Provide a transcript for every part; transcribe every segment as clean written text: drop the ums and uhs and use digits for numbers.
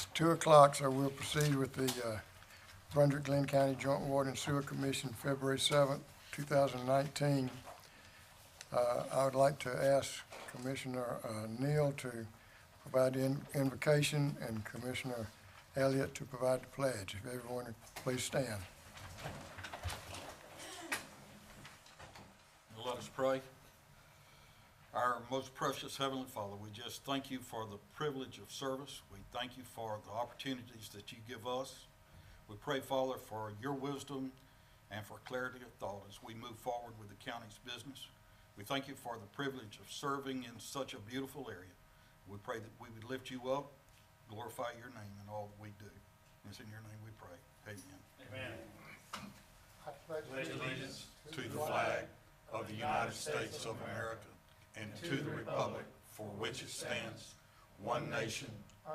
It's 2 o'clock, so we'll proceed with the Brunswick-Glynn County Joint Water and Sewer Commission, February 7th, 2019. I would like to ask Commissioner Neal to provide the invocation and Commissioner Elliott to provide the pledge. If everyone would please stand. Let us pray. Our most precious Heavenly Father, we just thank you for the privilege of service. We thank you for the opportunities that you give us. We pray, Father, for your wisdom and for clarity of thought as we move forward with the county's business. We thank you for the privilege of serving in such a beautiful area. We pray that we would lift you up, glorify your name in all that we do. It's in your name we pray. Amen. Amen. I Pledge allegiance To the flag of the United States of America and to the republic for which it stands, one nation,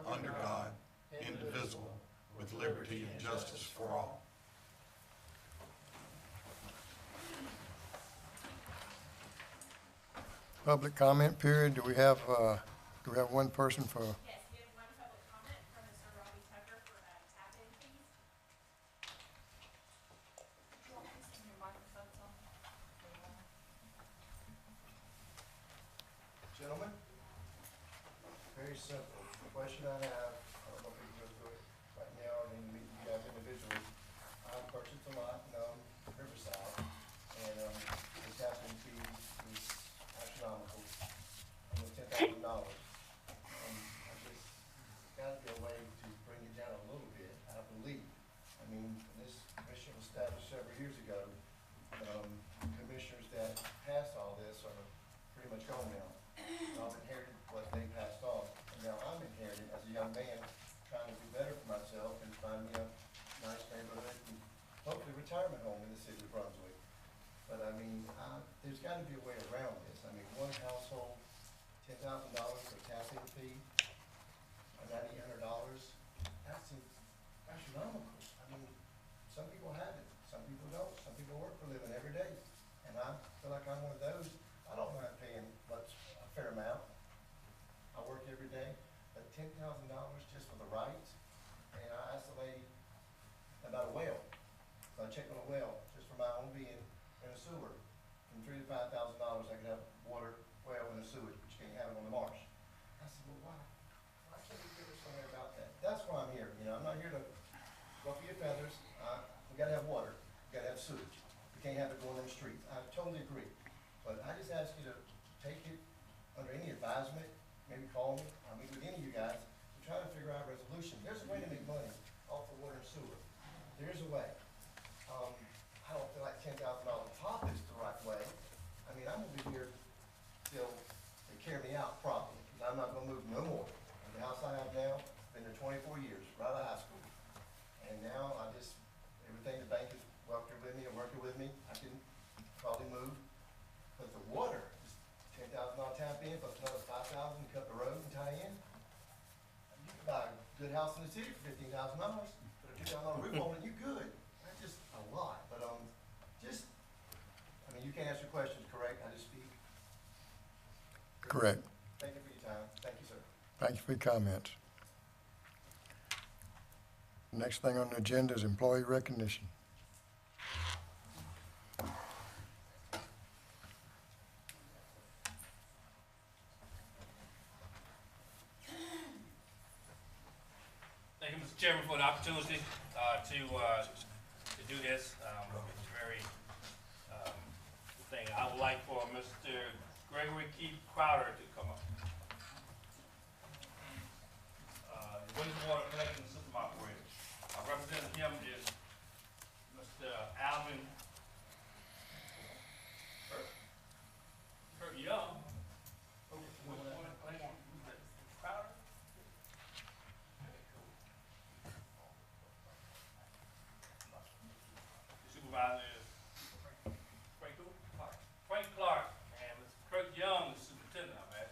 under God, indivisible, with liberty and justice for all. Public comment period. Do we have one person for? Yes, we have one public comment from Mr. Robbie Tucker for tap-in fees. Do you want to turn your microphones on? Gentlemen, very simple. The question I have, I don't know if we can go through it right now or then meet you guys individually. I purchased a lot in Riverside, and the tap-in fee is astronomical, almost $10,000. I just, there's gotta be a way to bring it down a little bit, I believe. I mean, this commission was established several years ago. Commissioners that passed all this are pretty much gone now. I've inherited what they passed on, and now I'm inheriting as a young man, trying to do better for myself and find me a nice neighborhood and hopefully retirement home in the city of Brunswick. But I mean, there's gotta be a way around this. I mean, one household, $10,000 for tap-in fee, $9,800, that seems astronomical. I mean, some people have it, some people don't, some people work for a living every day. And I feel like I'm one of those. I don't mind paying much, a fair amount. I work every day, but $10,000 just for the rights. And I asked the lady about a well. So I checked on a well, just for my own being, in a sewer. From $3,000 to $5,000, I could have water, well, and a sewage, but you can't have it on the marsh. I said, well, why? Why can't we give her somewhere about that? That's why I'm here, I'm not here to ruffle your feathers. We gotta have water, we gotta have sewage. We can't have it going in the streets. I totally agree. But I just ask you to take it under any advisement, maybe call me, I'll meet with any of you guys, to try to figure out a resolution. There's a way to make money off the water and sewer. There's a way. I don't feel like $10,000 top is the right way. I mean, I'm gonna be here till they carry me out properly, because I'm not gonna move no more. And the house I have now, been there 24 years, right out of high school. And now everything the bank is working with me and working with me, I can probably move. But the water is $10,000 tap in, plus another $5,000 to cut the road and tie in. You can buy a good house in the city for $15,000, put a $2,000 roof on it, you good. That's just a lot, but you can't answer questions, correct? I just speak. Correct. Thank you for your time. Thank you, sir. Thank you for your comments. Next thing on the agenda is employee recognition. Thank you, Mr. Chairman, for the opportunity to do this. It's very thing. I would like for Mr. Gregory Keith Crowder to come up. Wastewater collection system operator. Representing him is Mr. Alvin Kurt Young. Crowder? Supervisor is Frank Clark, and Mr. Kurt Young, the superintendent, I'm at.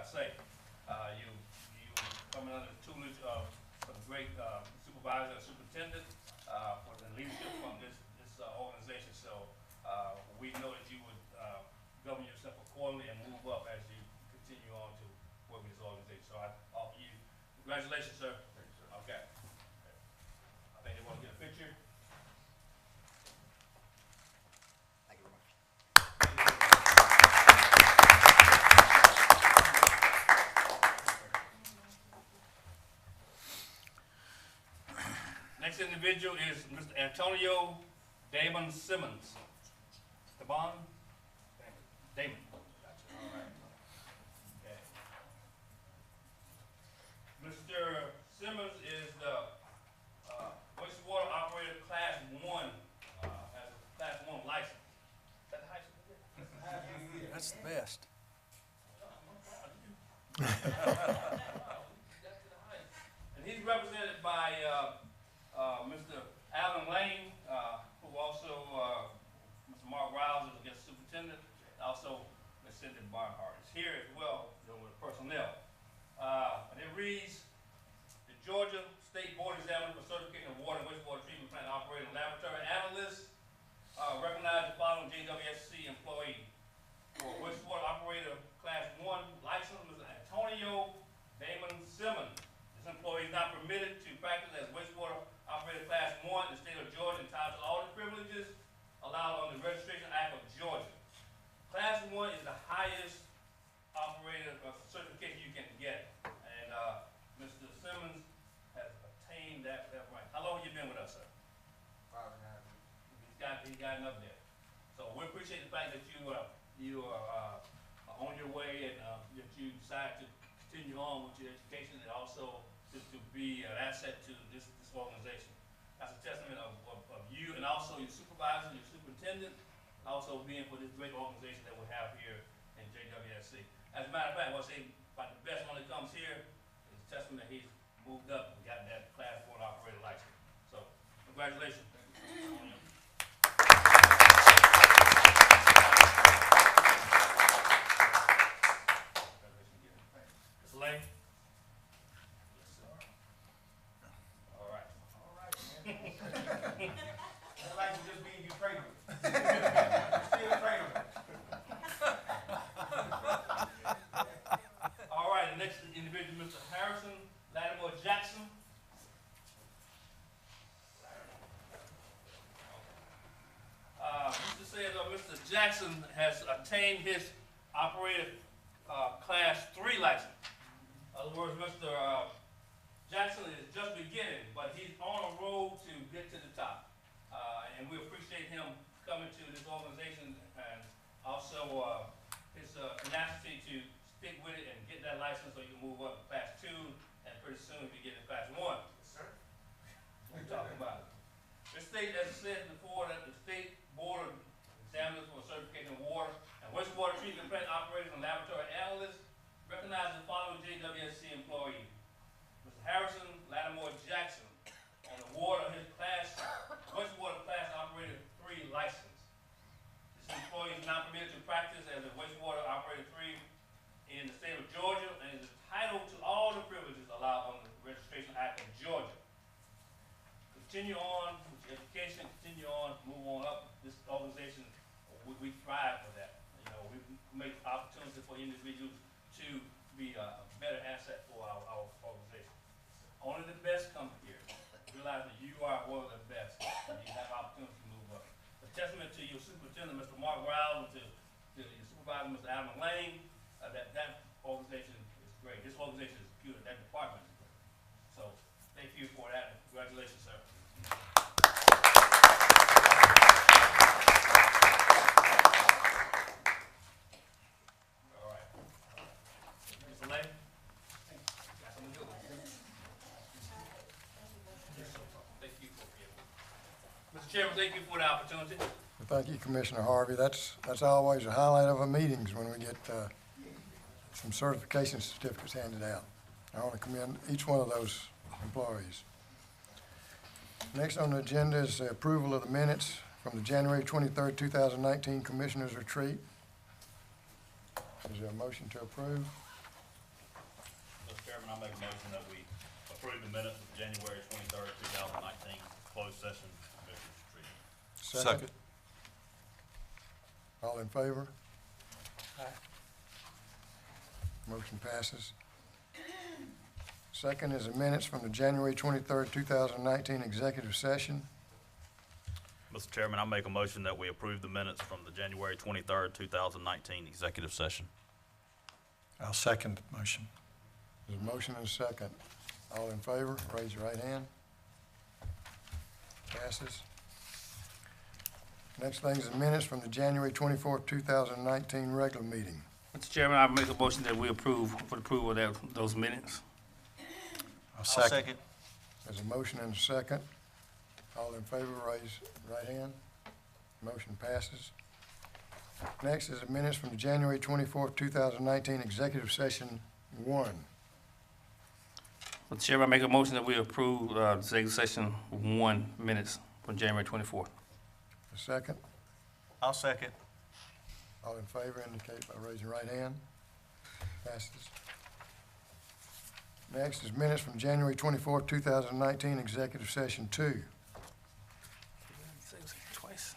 say. You coming under the tutelage of some great supervisor and superintendent for the leadership from this organization. So we know that you would govern yourself accordingly and move up as you continue on to work with this organization. So I offer you congratulations, sir. Okay. I think they want to get a picture. Next individual is Mr. Antonio Damon Simmons. Damon? Damon. Gotcha. All right. Okay. Mr. Simmons is the wastewater operator class 1, has a class 1 license. Is that the high school? That's the best. And he's represented by Mr. Alvin Lane, who also, Mr. Mark Riles is the guest superintendent, also Ms. Cindy Barnhart is here as well, dealing with personnel. And it reads, the Georgia State Board Examiner for Certification of Water and Wastewater Treatment Plant Operator and Laboratory Analyst recognize the following JWSC employee. For wastewater operator class 1 license, Mr. Antonio Damon Simmons. This employee is not permitted to practice as wastewater operator class 1 in the state of Georgia, entitled to all the privileges allowed under the Registration Act of Georgia. Class 1 is the highest operator certification you can get, and Mr. Simmons has attained that rank. How long have you been with us, sir? 5.5 years. He's gotten up there. So we appreciate the fact that you are on your way, and that you decide to continue on with your education, and also to be an asset to this organization. That's a testament of you, and also your supervisor, your superintendent, also being for this great organization that we have here in JWSC. As a matter of fact, I want to say about the best one that comes here is a testament that he's moved up and got that class 1 operator license. So congratulations. Mr. Lane? Yes, sir. All right. That license just means you trainable. Still trainable. All right, the next individual, Mr. Harrison Lattimore Jackson. Mr. says Mr. Jackson has attained his operator class 3 license. In other words, Mr. Jackson is just beginning, but he's on a road to get to the top. And we appreciate him coming to this organization, and also his tenacity to stick with it and get that license so you can move up to class 2, and pretty soon you get in class 1. Yes, sir. We're talking about it. The state, as I said before, that the State Board of Examiners for Certification of Water and Wastewater Treatment Plant Operators and Laboratory Analysts recognize the following JWSC employee. Mr. Harrison Lattimore Jackson on the award of his wastewater class operator 3 license. This employee is not permitted to practice as a wastewater operator 3 in the state of Georgia, and is entitled to all the privileges allowed under the Registration Act of Georgia. Continue on with your education, continue on, move on up. This organization, we thrive for that. You know, we make opportunities for individuals to be a better asset for our organization. Only the best come here. Realize that you are one of the best, and you have opportunities to move up. A testament to your superintendent, Mr. Mark Riles, and to your supervisor, Mr. Alvin Lane, that organization is great. This organization is good. That department is great. So thank you for that, and congratulations, sir. All right. Mr. Lane? Got something to do. Thank you for being with us. Mr. Chairman, thank you for the opportunity. Well, thank you, Commissioner Harvey. That's always a highlight of our meetings when we get some certification certificates handed out. I want to commend each one of those employees. Next on the agenda is the approval of the minutes from the January 23rd, 2019 Commissioners Retreat. Is there a motion to approve? Chairman, I make a motion that we approve the minutes of January 23rd, 2019, closed session Commissioners Retreat. Second. All in favor? Motion passes. Second is the minutes from the January 23rd, 2019 executive session. Mr. Chairman, I make a motion that we approve the minutes from the January 23rd, 2019 executive session. I'll second the motion. There's a motion and a second. All in favor, raise your right hand. Passes. Next thing is the minutes from the January 24th, 2019 regular meeting. Mr. Chairman, I make a motion that we approve, for the approval of those minutes. I'll second. There's a motion and a second. All in favor, raise right hand. Motion passes. Next is the minutes from the January 24th, 2019 executive session 1. Mr. Chairman, I make a motion that we approve, executive session 1 minutes from January 24th. A second. I'll second. All in favor indicate by raising your right hand. Passes. Next is minutes from January 24th, 2019 executive session 2. Twice.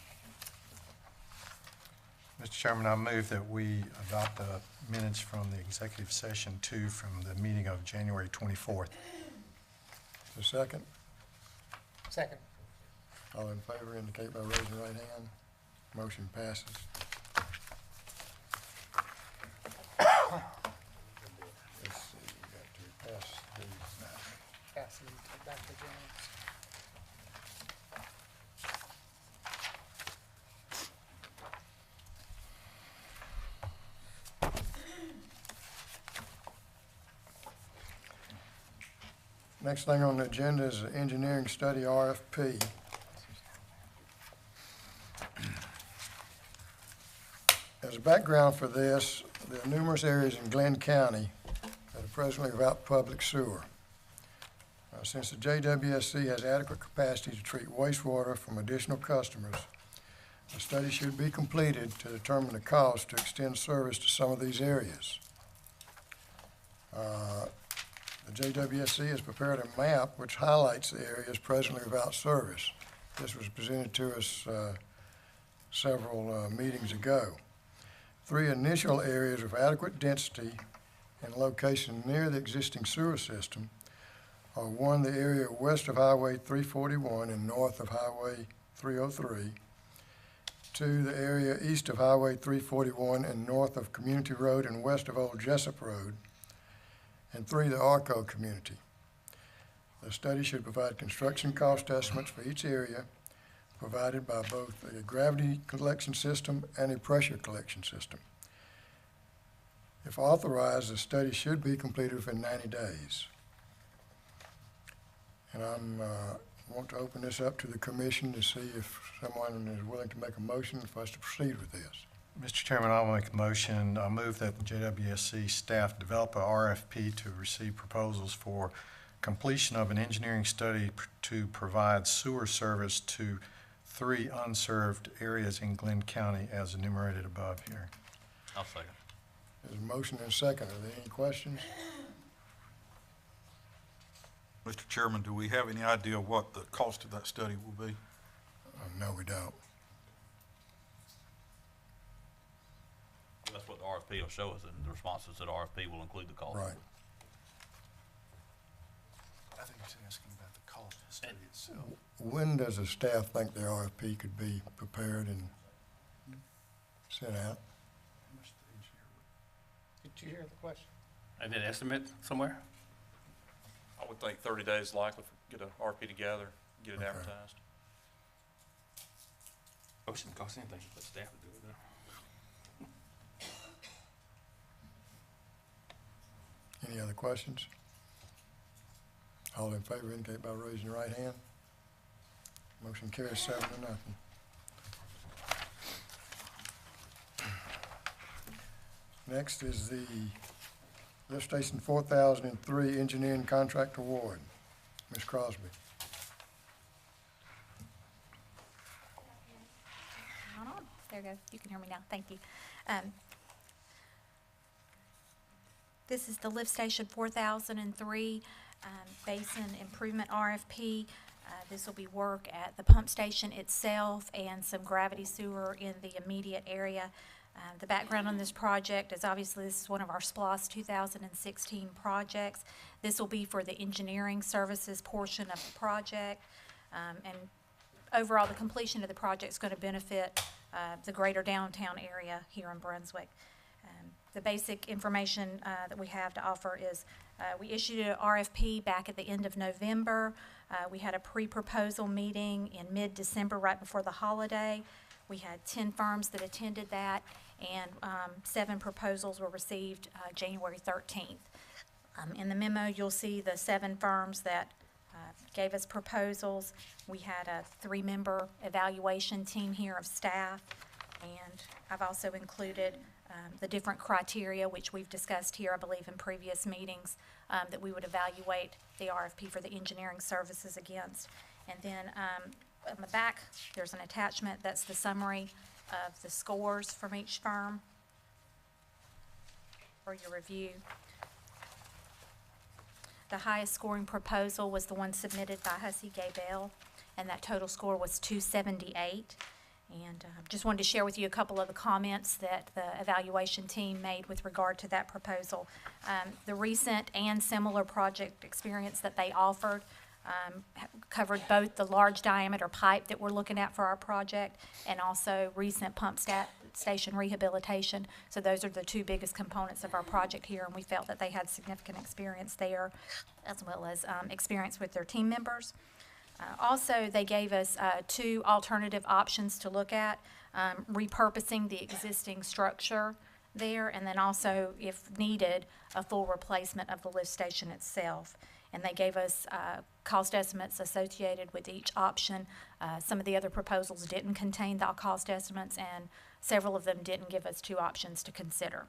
Mr. Chairman, I move that we adopt the minutes from the executive session 2 from the meeting of January 24th. A second. Second. All in favor indicate by raising your right hand. Motion passes. Let's see, we got to pass these now. Pass them to Dr. Jones. Next thing on the agenda is the engineering study RFP. As a background for this, there are numerous areas in Glynn County that are presently without public sewer. Since the JWSC has adequate capacity to treat wastewater from additional customers, a study should be completed to determine the cost to extend service to some of these areas. The JWSC has prepared a map which highlights the areas presently without service. This was presented to us several meetings ago. 3 initial areas of adequate density and location near the existing sewer system are 1, the area west of Highway 341 and north of Highway 303, 2, the area east of Highway 341 and north of Community Road and west of Old Jessup Road, and 3, the Arco community. The study should provide construction cost estimates for each area, provided by both a gravity collection system and a pressure collection system. If authorized, the study should be completed within 90 days. And I want to open this up to the commission to see if someone is willing to make a motion for us to proceed with this. Mr. Chairman, I'll make a motion. I move that the JWSC staff develop a RFP to receive proposals for completion of an engineering study to provide sewer service to 3 unserved areas in Glynn County as enumerated above here. I'll second. There's a motion and a second. Are there any questions? Mr. Chairman, do we have any idea what the cost of that study will be? No, we don't. That's what the RFP will show us, and the responses to the RFP will include the cost. Right. I think he's asking about the cost of the study itself. When does the staff think the RFP could be prepared and sent out? Did you hear the question? And then estimate somewhere? I would think 30 days likely to get a RP together, get it Okay. advertised. Oh, it shouldn't cost anything, but staff would do it now. Any other questions? All in favor indicate by raising your right hand. Motion carries 7-0. Next is the Lift Station 4003 Engineering Contract Award. Ms. Crosby. Hold on. There we go. You can hear me now. Thank you. This is the Lift Station 4003 Basin Improvement RFP. This will be work at the pump station itself and some gravity sewer in the immediate area. The background on this project is obviously this is one of our SPLOST 2016 projects. This will be for the engineering services portion of the project. And overall, the completion of the project is going to benefit the greater downtown area here in Brunswick. The basic information that we have to offer is we issued an RFP back at the end of November. We had a pre-proposal meeting in mid-December right before the holiday. We had 10 firms that attended that, and 7 proposals were received January 13th. In the memo, you'll see the 7 firms that gave us proposals. We had a 3-member evaluation team here of staff, and I've also included the different criteria, which we've discussed here, I believe, in previous meetings, that we would evaluate the RFP for the engineering services against. And then on the back, there's an attachment that's the summary of the scores from each firm for your review. The highest scoring proposal was the one submitted by Hussey Gay Bell, and that total score was 278. And just wanted to share with you a couple of the comments that the evaluation team made with regard to that proposal. The recent and similar project experience that they offered covered both the large diameter pipe that we're looking at for our project and also recent pump station rehabilitation. So those are the 2 biggest components of our project here, and we felt that they had significant experience there as well as experience with their team members. Also, they gave us 2 alternative options to look at, repurposing the existing structure there, and then also, if needed, a full replacement of the lift station itself. And they gave us cost estimates associated with each option. Some of the other proposals didn't contain the cost estimates, and several of them didn't give us 2 options to consider.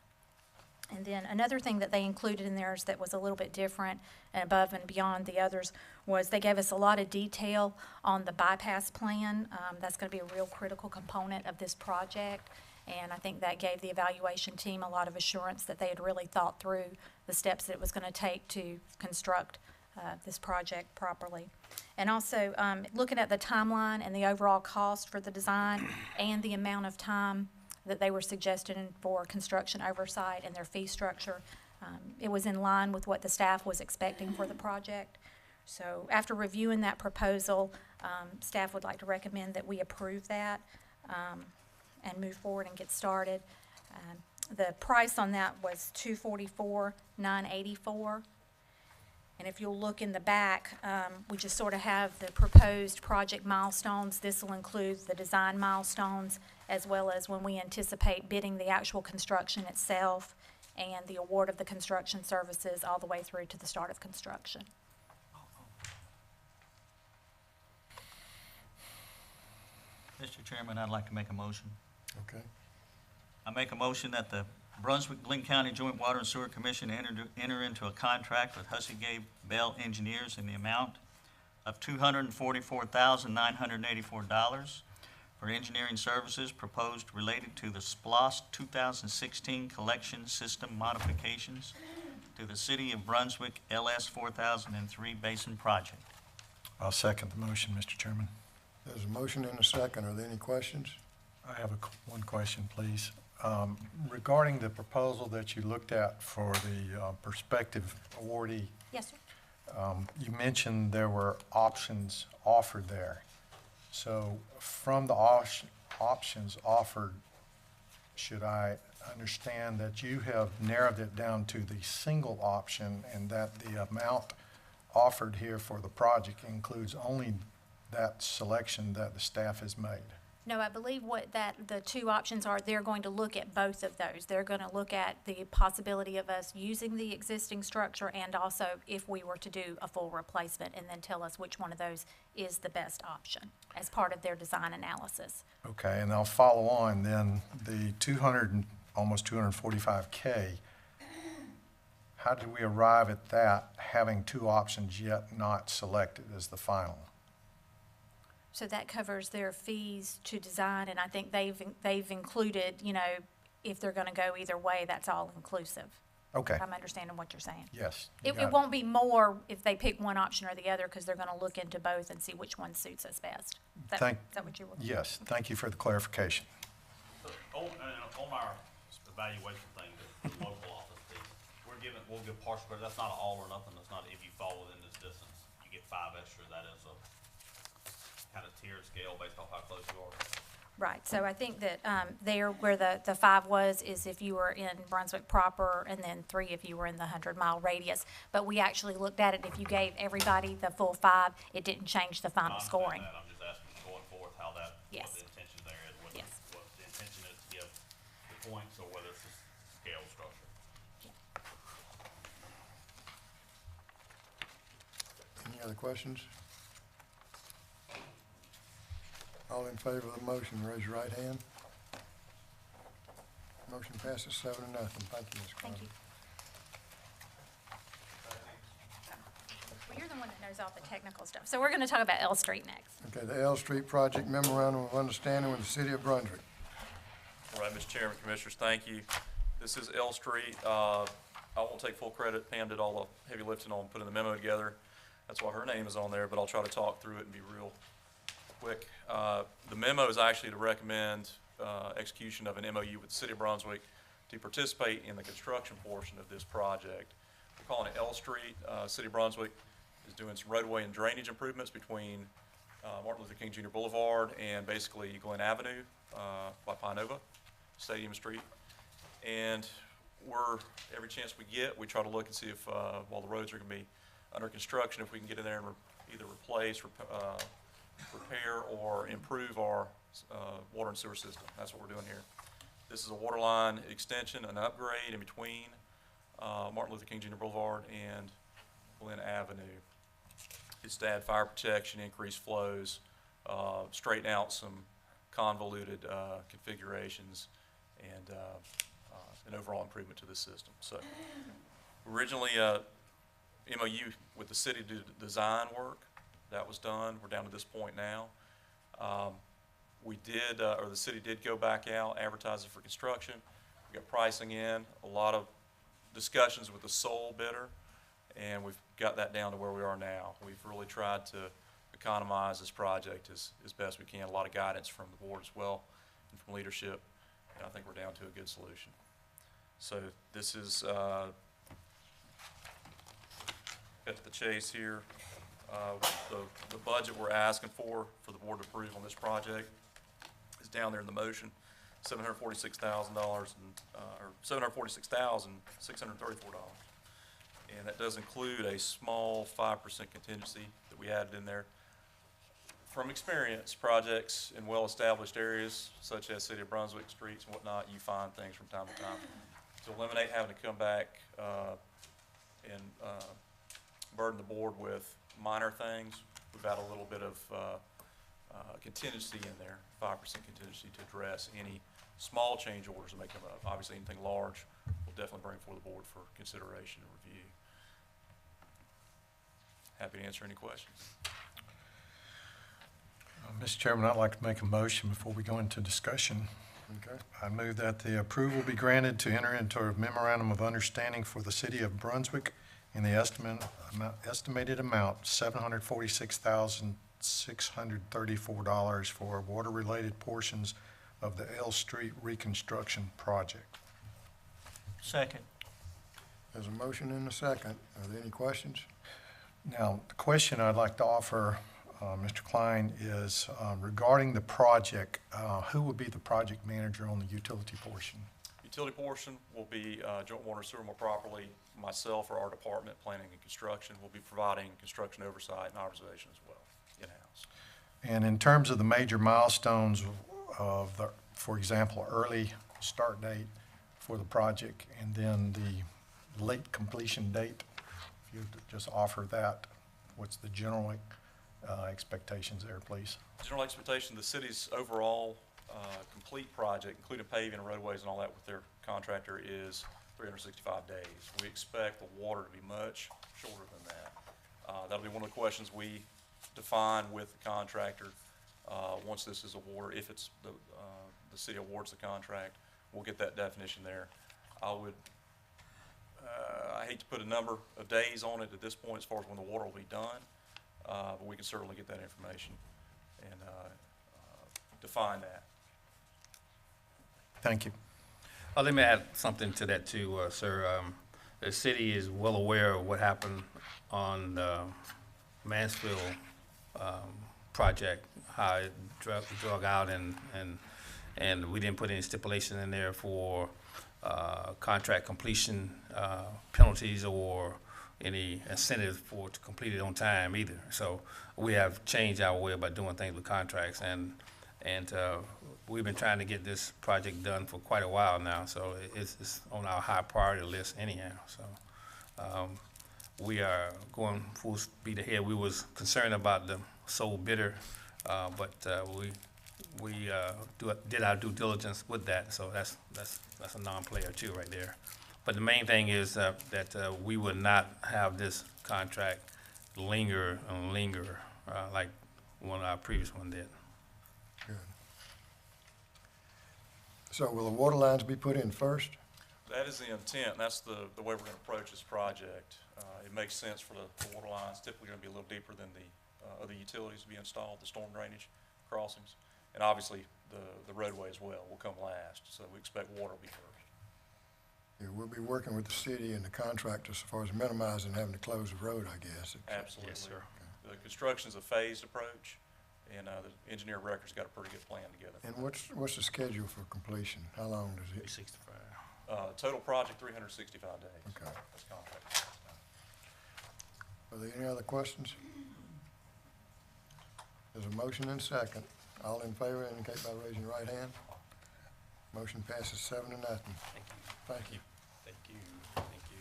And then another thing that they included in theirs that was a little bit different and above and beyond the others was they gave us a lot of detail on the bypass plan. That's going to be a real critical component of this project, and I think that gave the evaluation team a lot of assurance that they had really thought through the steps that it was going to take to construct this project properly. And also looking at the timeline and the overall cost for the design and the amount of time that they were suggesting for construction oversight and their fee structure. It was in line with what the staff was expecting for the project. So after reviewing that proposal, staff would like to recommend that we approve that and move forward and get started. The price on that was $244,984. And if you'll look in the back, we just sort of have the proposed project milestones. This will include the design milestones as well as when we anticipate bidding the actual construction itself and the award of the construction services all the way through to the start of construction. Mr. Chairman, I'd like to make a motion. Okay. I make a motion that the Brunswick-Glynn County Joint Water and Sewer Commission enter into a contract with Hussey Gay Bell Engineers in the amount of $244,984 for engineering services proposed related to the SPLOST 2016 collection system modifications to the City of Brunswick LS 4003 Basin Project. I'll second the motion, Mr. Chairman. There's a motion and a second. Are there any questions? I have one question, please. Regarding the proposal that you looked at for the prospective awardee, Yes, sir. you mentioned there were options offered there. So from the options offered, should I understand that you have narrowed it down to the single option and that the amount offered here for the project includes only that selection that the staff has made? No, I believe the 2 options are, they're going to look at both of those. They're going to look at the possibility of us using the existing structure and also if we were to do a full replacement and then tell us which one of those is the best option as part of their design analysis. Okay, and I'll follow on then, the almost 245K, how did we arrive at that, having 2 options yet not selected as the final? So that covers their fees to design, and I think they've included, you know, if they're going to go either way, that's all inclusive. Okay, if I'm understanding what you're saying. yes. you It got won't be more if they pick one option or the other, because they're gonna look into both and see which one suits us best. Is Thank- that what you were? Yes, thank you for the clarification. So, on our evaluation thing, the local office piece, we'll give partial credit, that's not an all or nothing, that's not if you fall within this distance, you get 5 extra, that is a kind of tiered scale based off how close you are. Right, so I think that, there where the 5 was is if you were in Brunswick proper, and then 3 if you were in the 100-mile radius. But we actually looked at it, if you gave everybody the full 5, it didn't change the I final understand scoring. that. I'm just asking going forth how that, Yes. what the intention there is, whether, Yes. what the intention is to give the points or whether it's a scale structure. Any other questions? All in favor of the motion, raise your right hand. Motion passes 7-0. Thank you, Ms. Carter. Thank you. Well, you're the one that knows all the technical stuff. So we're gonna talk about L Street next. Okay, the L Street Project Memorandum of Understanding with the City of Brunswick. All right, Mr. Chairman, Commissioners, thank you. This is L Street. I won't take full credit. Pam did all the heavy lifting on putting the memo together. That's why her name is on there, but I'll try to talk through it and be real quick. The memo is actually to recommend execution of an MOU with the City of Brunswick to participate in the construction portion of this project. We're calling it L Street. City of Brunswick is doing some roadway and drainage improvements between Martin Luther King Jr. Boulevard and basically Glynn Avenue by Pinova, Stadium Street. And every chance we get, we try to look and see if, while the roads are going to be under construction, if we can get in there and either replace, repair, or improve our water and sewer system. That's what we're doing here. This is a water line extension, an upgrade in between Martin Luther King Jr. Boulevard and Glynn Avenue. It's to add fire protection, increase flows, straighten out some convoluted configurations, and an overall improvement to the system. So originally, MOU with the city to do design work. That was done. We're down to this point now. We did, or the city did go back out, advertising for construction. We got pricing in, a lot of discussions with the sole bidder, and we've got that down to where we are now. We've really tried to economize this project as best we can. A lot of guidance from the board as well and from leadership, and I think we're down to a good solution. So this is, cut to the chase here. The budget we're asking for the board to approve on this project is down there in the motion, $746,000 or $746,634. And that does include a small 5% contingency that we added in there. From experience, projects in well-established areas such as City of Brunswick streets and whatnot, you find things from time to time. To eliminate having to come back and burden the board with minor things, we've got a little bit of contingency in there, 5% contingency to address any small change orders that may come up. Obviously, anything large, we'll definitely bring before the board for consideration and review. Happy to answer any questions. Mr. Chairman, I'd like to make a motion before we go into discussion. Okay, I move that the approval be granted to enter into a memorandum of understanding for the City of Brunswick in the estimated amount, $746,634 for water-related portions of the L Street reconstruction project. Second. there's a motion and a second. Are there any questions? Now, the question I'd like to offer, Mr. Klein, is regarding the project, who would be the project manager on the utility portion? Utility portion will be joint water and sewer more properly. Myself or our department, planning and construction, will be providing construction oversight and observation as well, in-house. And in terms of the major milestones of the, for example, early start date for the project and then the late completion date, if you would just offer that, what's the general expectations there, please? General expectation, the city's overall complete project, including paving and roadways and all that with their contractor, is 365 days. We expect the water to be much shorter than that. That'll be one of the questions we define with the contractor once this is awarded. If it's the city awards the contract, we'll get that definition there. I would hate to put a number of days on it at this point as far as when the water will be done, but we can certainly get that information and define that. Thank you. Let me add something to that too, sir. The city is well aware of what happened on the Mansfield project, how it drug out and we didn't put any stipulation in there for contract completion penalties or any incentive for to complete it on time either. So we have changed our way about doing things with contracts, and we've been trying to get this project done for quite a while now. So it's on our high priority list anyhow. So we are going full speed ahead. We was concerned about the sole bidder, but we did our due diligence with that. So that's a non-player too right there. But the main thing is that we would not have this contract linger and linger like one of our previous one did. Good. So will the water lines be put in first? That is the intent. That's the way we're going to approach this project. It makes sense for the water lines, typically going to be a little deeper than the other utilities to be installed, the storm drainage crossings. And obviously, the roadway as well will come last, so we expect water will be first. Yeah, we'll be working with the city and the contractors as far as minimizing having to close the road, I guess. Absolutely. Yes, sir. The construction's a phased approach, and the engineer of record's got a pretty good plan together. And what's the schedule for completion? How long does it? 365. Total project, 365 days. Okay. That's contract. Are there any other questions? There's a motion and second. All in favor indicate by raising your right hand. Motion passes 7-0. Thank you. Thank you. Thank you.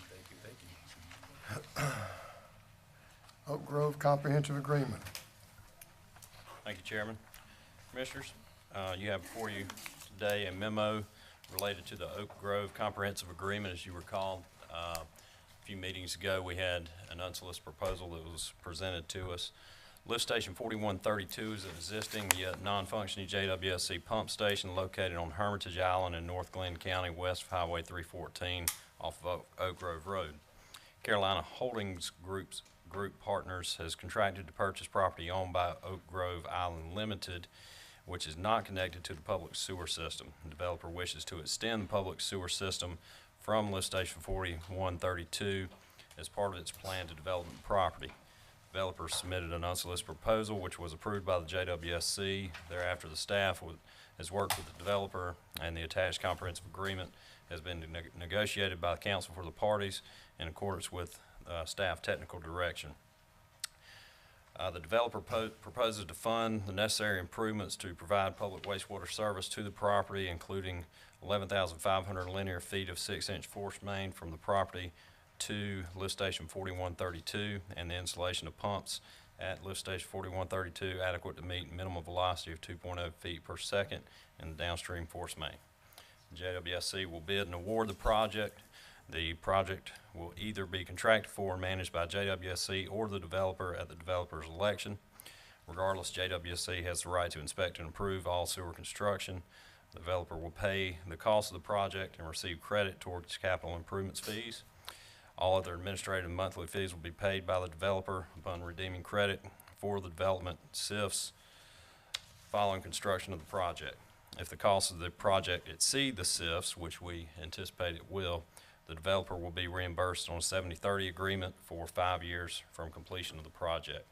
Thank you. Thank you. Oak Grove Comprehensive Agreement. Thank you, Chairman. Commissioners, you have before you today a memo related to the Oak Grove Comprehensive Agreement. As you recall, a few meetings ago, we had an unsolicited proposal that was presented to us. Lift Station 4132 is an existing yet non-functioning JWSC pump station located on Hermitage Island in North Glynn County, west of Highway 314 off of Oak Grove Road. Carolina Holdings Group Partners has contracted to purchase property owned by Oak Grove Island Limited, which is not connected to the public sewer system. The developer wishes to extend the public sewer system from Lift Station 4132 as part of its plan to development property. Developer submitted an unsolicited proposal, which was approved by the JWSC. Thereafter, the staff has worked with the developer, and the attached comprehensive agreement has been negotiated by the council for the parties in accordance with staff technical direction. The developer proposes to fund the necessary improvements to provide public wastewater service to the property, including 11,500 linear feet of 6-inch forced main from the property to Lift Station 4132 and the installation of pumps at Lift Station 4132 adequate to meet minimum velocity of 2.0 feet per second in the downstream force main. JWSC will bid and award the project. The project will either be contracted for and managed by JWSC or the developer at the developer's election. Regardless, JWSC has the right to inspect and approve all sewer construction. The developer will pay the cost of the project and receive credit towards capital improvements fees. All other administrative and monthly fees will be paid by the developer upon redeeming credit for the development SIFs following construction of the project. If the costs of the project exceed the SIFs, which we anticipate it will, the developer will be reimbursed on a 70-30 agreement for 5 years from completion of the project.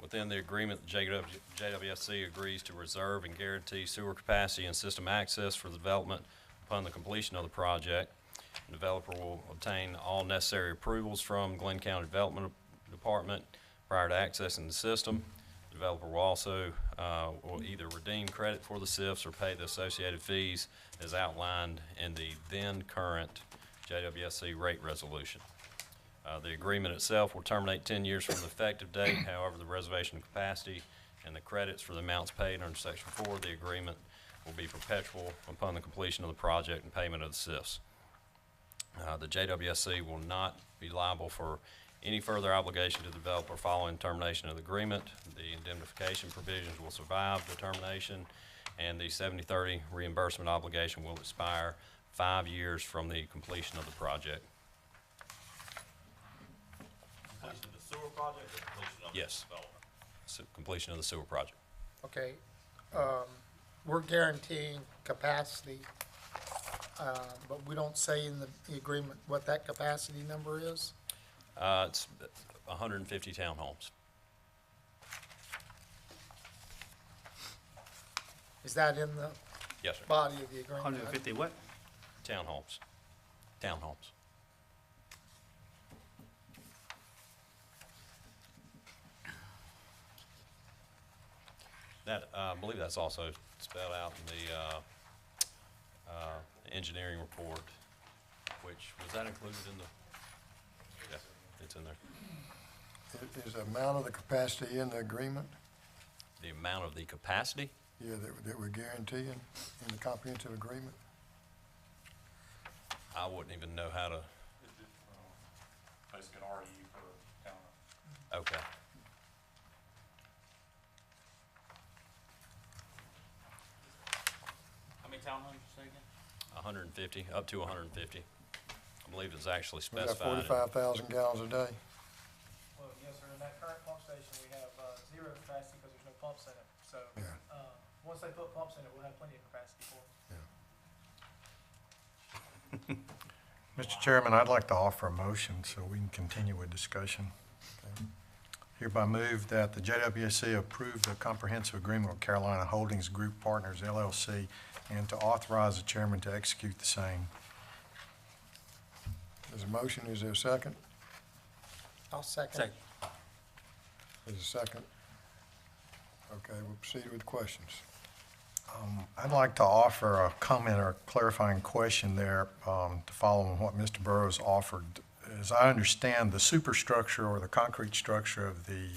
Within the agreement, JWSC agrees to reserve and guarantee sewer capacity and system access for the development upon the completion of the project. The developer will obtain all necessary approvals from Glynn County Development Department prior to accessing the system. The developer will also will either redeem credit for the SIFs or pay the associated fees as outlined in the then current JWSC rate resolution. The agreement itself will terminate 10 years from the effective date. However, the reservation of capacity and the credits for the amounts paid under Section 4 of the agreement will be perpetual upon the completion of the project and payment of the SIFs. The JWSC will not be liable for any further obligation to the developer following termination of the agreement. The indemnification provisions will survive the termination, and the 70-30 reimbursement obligation will expire 5 years from the completion of the project. Completion of the sewer project or completion of the Yes. development? Completion of the sewer project. Okay, we're guaranteeing capacity, but we don't say in the agreement what that capacity number is? It's 150 townhomes. Is that in the Yes, sir. body of the agreement? 150 what? Townhomes. Townhomes. That, I believe that's also spelled out in the engineering report, which, was that included in the, yeah, it's in there. Is the amount of the capacity in the agreement? The amount of the capacity, Yeah, that we're guaranteeing in the comprehensive agreement? I wouldn't even know how to, Basically an RDU per townhome. okay. How many townhomes you say again? 150, up to 150. I believe it's actually We got specified. 45,000 gallons a day. Well, yes, sir, in that current pump station, we have, zero capacity because there's no pumps in it, so, Yeah. once they put pumps in it, we'll have plenty of capacity for them. Mr. Chairman, I'd like to offer a motion so we can continue with discussion. Hereby move that the JWSC approve the comprehensive agreement with Carolina Holdings Group Partners LLC and to authorize the chairman to execute the same. There's a motion, is there a second? I'll second. Second. There's a second. Okay, we'll proceed with questions. I'd like to offer a comment or clarifying question there to follow on what Mr. Burrows offered. As I understand, the superstructure or the concrete structure of the,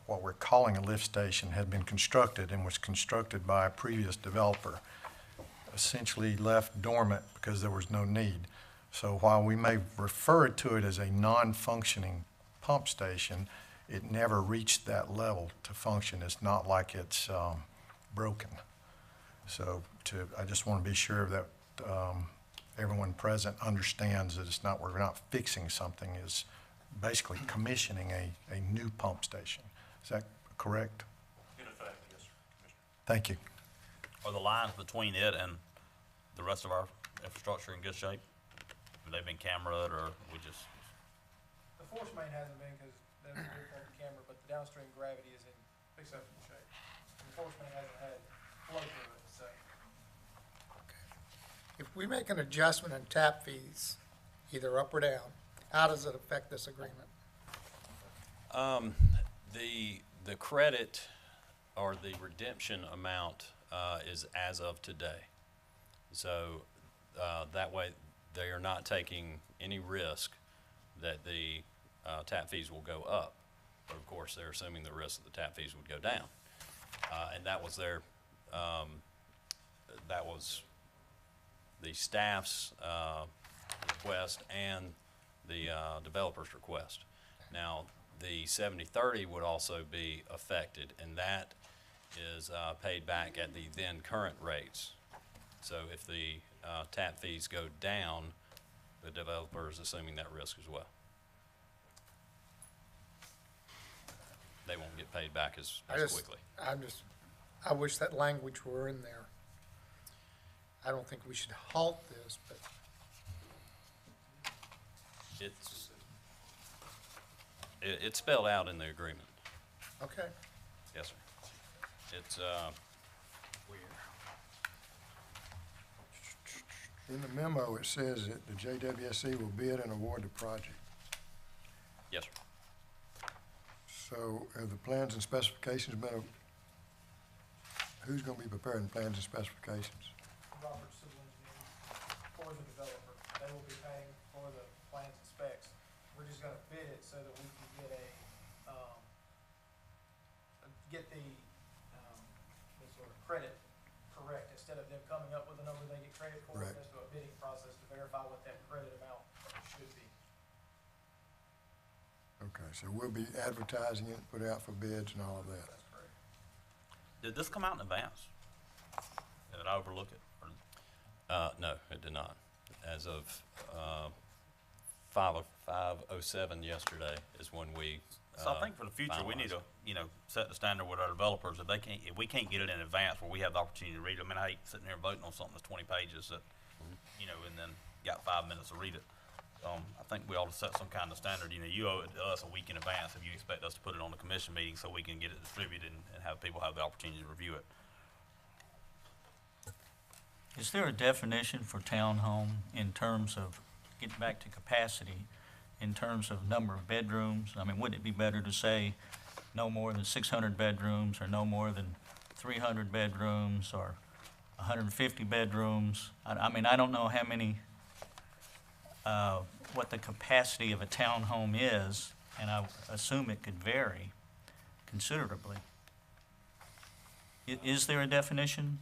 what we're calling a lift station had been constructed and was constructed by a previous developer, essentially left dormant because there was no need. So while we may refer to it as a non-functioning pump station, it never reached that level to function. It's not like it's broken. So I just want to be sure that everyone present understands that it's not, we're not fixing something, it's basically commissioning a new pump station. Is that correct? In effect, yes, sir, Commissioner. Thank you. Are the lines between it and the rest of our infrastructure in good shape? Have they been cameraed or we just? The force main hasn't been because that's a third-party camera, but the downstream gravity is in acceptable shape. And the force main hasn't had flow through it, so. If we make an adjustment in tap fees, either up or down, how does it affect this agreement? The credit or the redemption amount is as of today. So that way, they are not taking any risk that the tap fees will go up. But of course, they're assuming the risk that the tap fees would go down. And that was their, that was the staff's request and the developer's request. Now, the 70/30 would also be affected, and that is paid back at the then current rates. So if the tap fees go down, the developer is assuming that risk as well. They won't get paid back as quickly. I wish that language were in there. I don't think we should halt this, but It's spelled out in the agreement. okay. Yes, sir. It's, In the memo, it says that the JWSC will bid and award the project. yes, sir. So have the plans and specifications been, who's gonna be preparing plans and specifications? Robert Civil Engineering for the developer. They will be paying for the plans and specs. We're just gonna bid it so that we can get the sort of credit correct. Instead of them coming up with a number they get credit for, Right. let's do a bidding process to verify what that credit amount should be. Okay, so we'll be advertising it, put it out for bids and all of that. That's correct. Did this come out in advance? Did I overlook it? Or- No. did not. As of 5:07 yesterday is when we. So I think for the future, we need to, set the standard with our developers. If we can't get it in advance where we have the opportunity to read it, I mean, I hate sitting there voting on something that's 20 pages that, and then got 5 minutes to read it. I think we ought to set some kind of standard. You owe it to us a week in advance if you expect us to put it on the commission meeting so we can get it distributed and have people have the opportunity to review it. Is there a definition for townhome in terms of, getting back to capacity, in terms of number of bedrooms? I mean, wouldn't it be better to say no more than 600 bedrooms, or no more than 300 bedrooms, or 150 bedrooms? I mean, I don't know how many, what the capacity of a townhome is, and I assume it could vary considerably. Is there a definition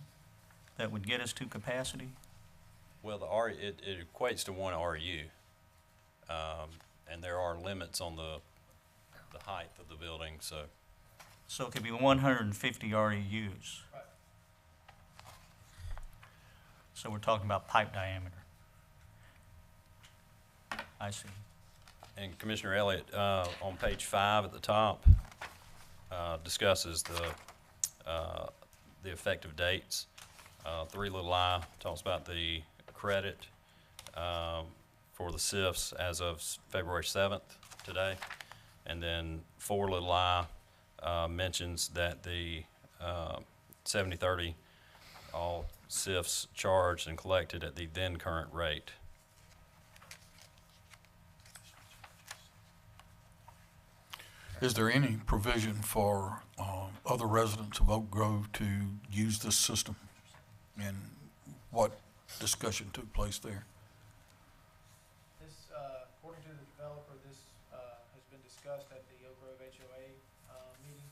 that would get us to capacity? Well, it equates to one RU, and there are limits on the height of the building, so. So it could be 150 REUs. Right. So we're talking about pipe diameter. I see. And Commissioner Elliott, on page 5 at the top, discusses the effective dates. 3 little I talks about the credit for the SIFs as of February 7th, today. And then 4 little I mentions that the 70/30, all SIFs charged and collected at the then current rate. Is there any provision for other residents of Oak Grove to use this system? And what discussion took place there? This, according to the developer, this has been discussed at the Oak Grove HOA meeting.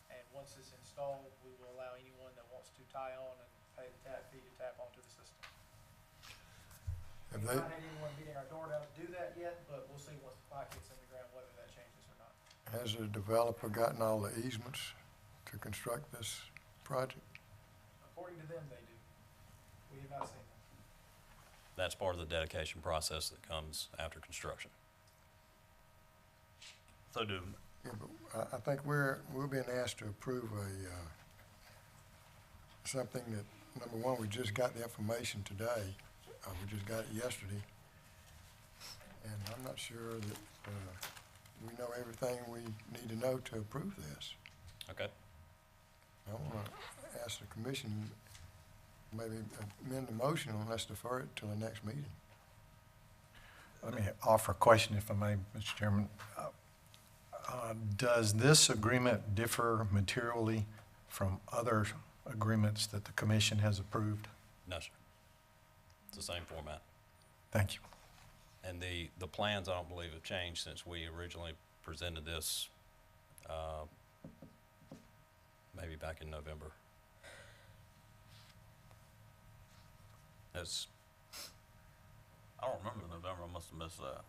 And once it's installed, we will allow anyone that wants to tie on and pay the tap fee to tap onto the system. Have We they, haven't had anyone beating our door down to do that yet, but we'll see once the pipe gets in the ground whether that changes or not. has the developer gotten all the easements to construct this project? According to them, they do. We have not seen them. That's part of the dedication process that comes after construction. So do, Yeah, but I think we're being asked to approve something that, number one, we just got the information today. We just got it yesterday. And I'm not sure that we know everything we need to know to approve this. Okay. I want to ask the commission, maybe amend the motion and let's defer it till the next meeting. Let me offer a question, if I may, Mr. Chairman. Does this agreement differ materially from other agreements that the commission has approved? No, sir. It's the same format. Thank you. And the plans, I don't believe, have changed since we originally presented this, maybe back in November. That's, I don't remember November, I must have missed that.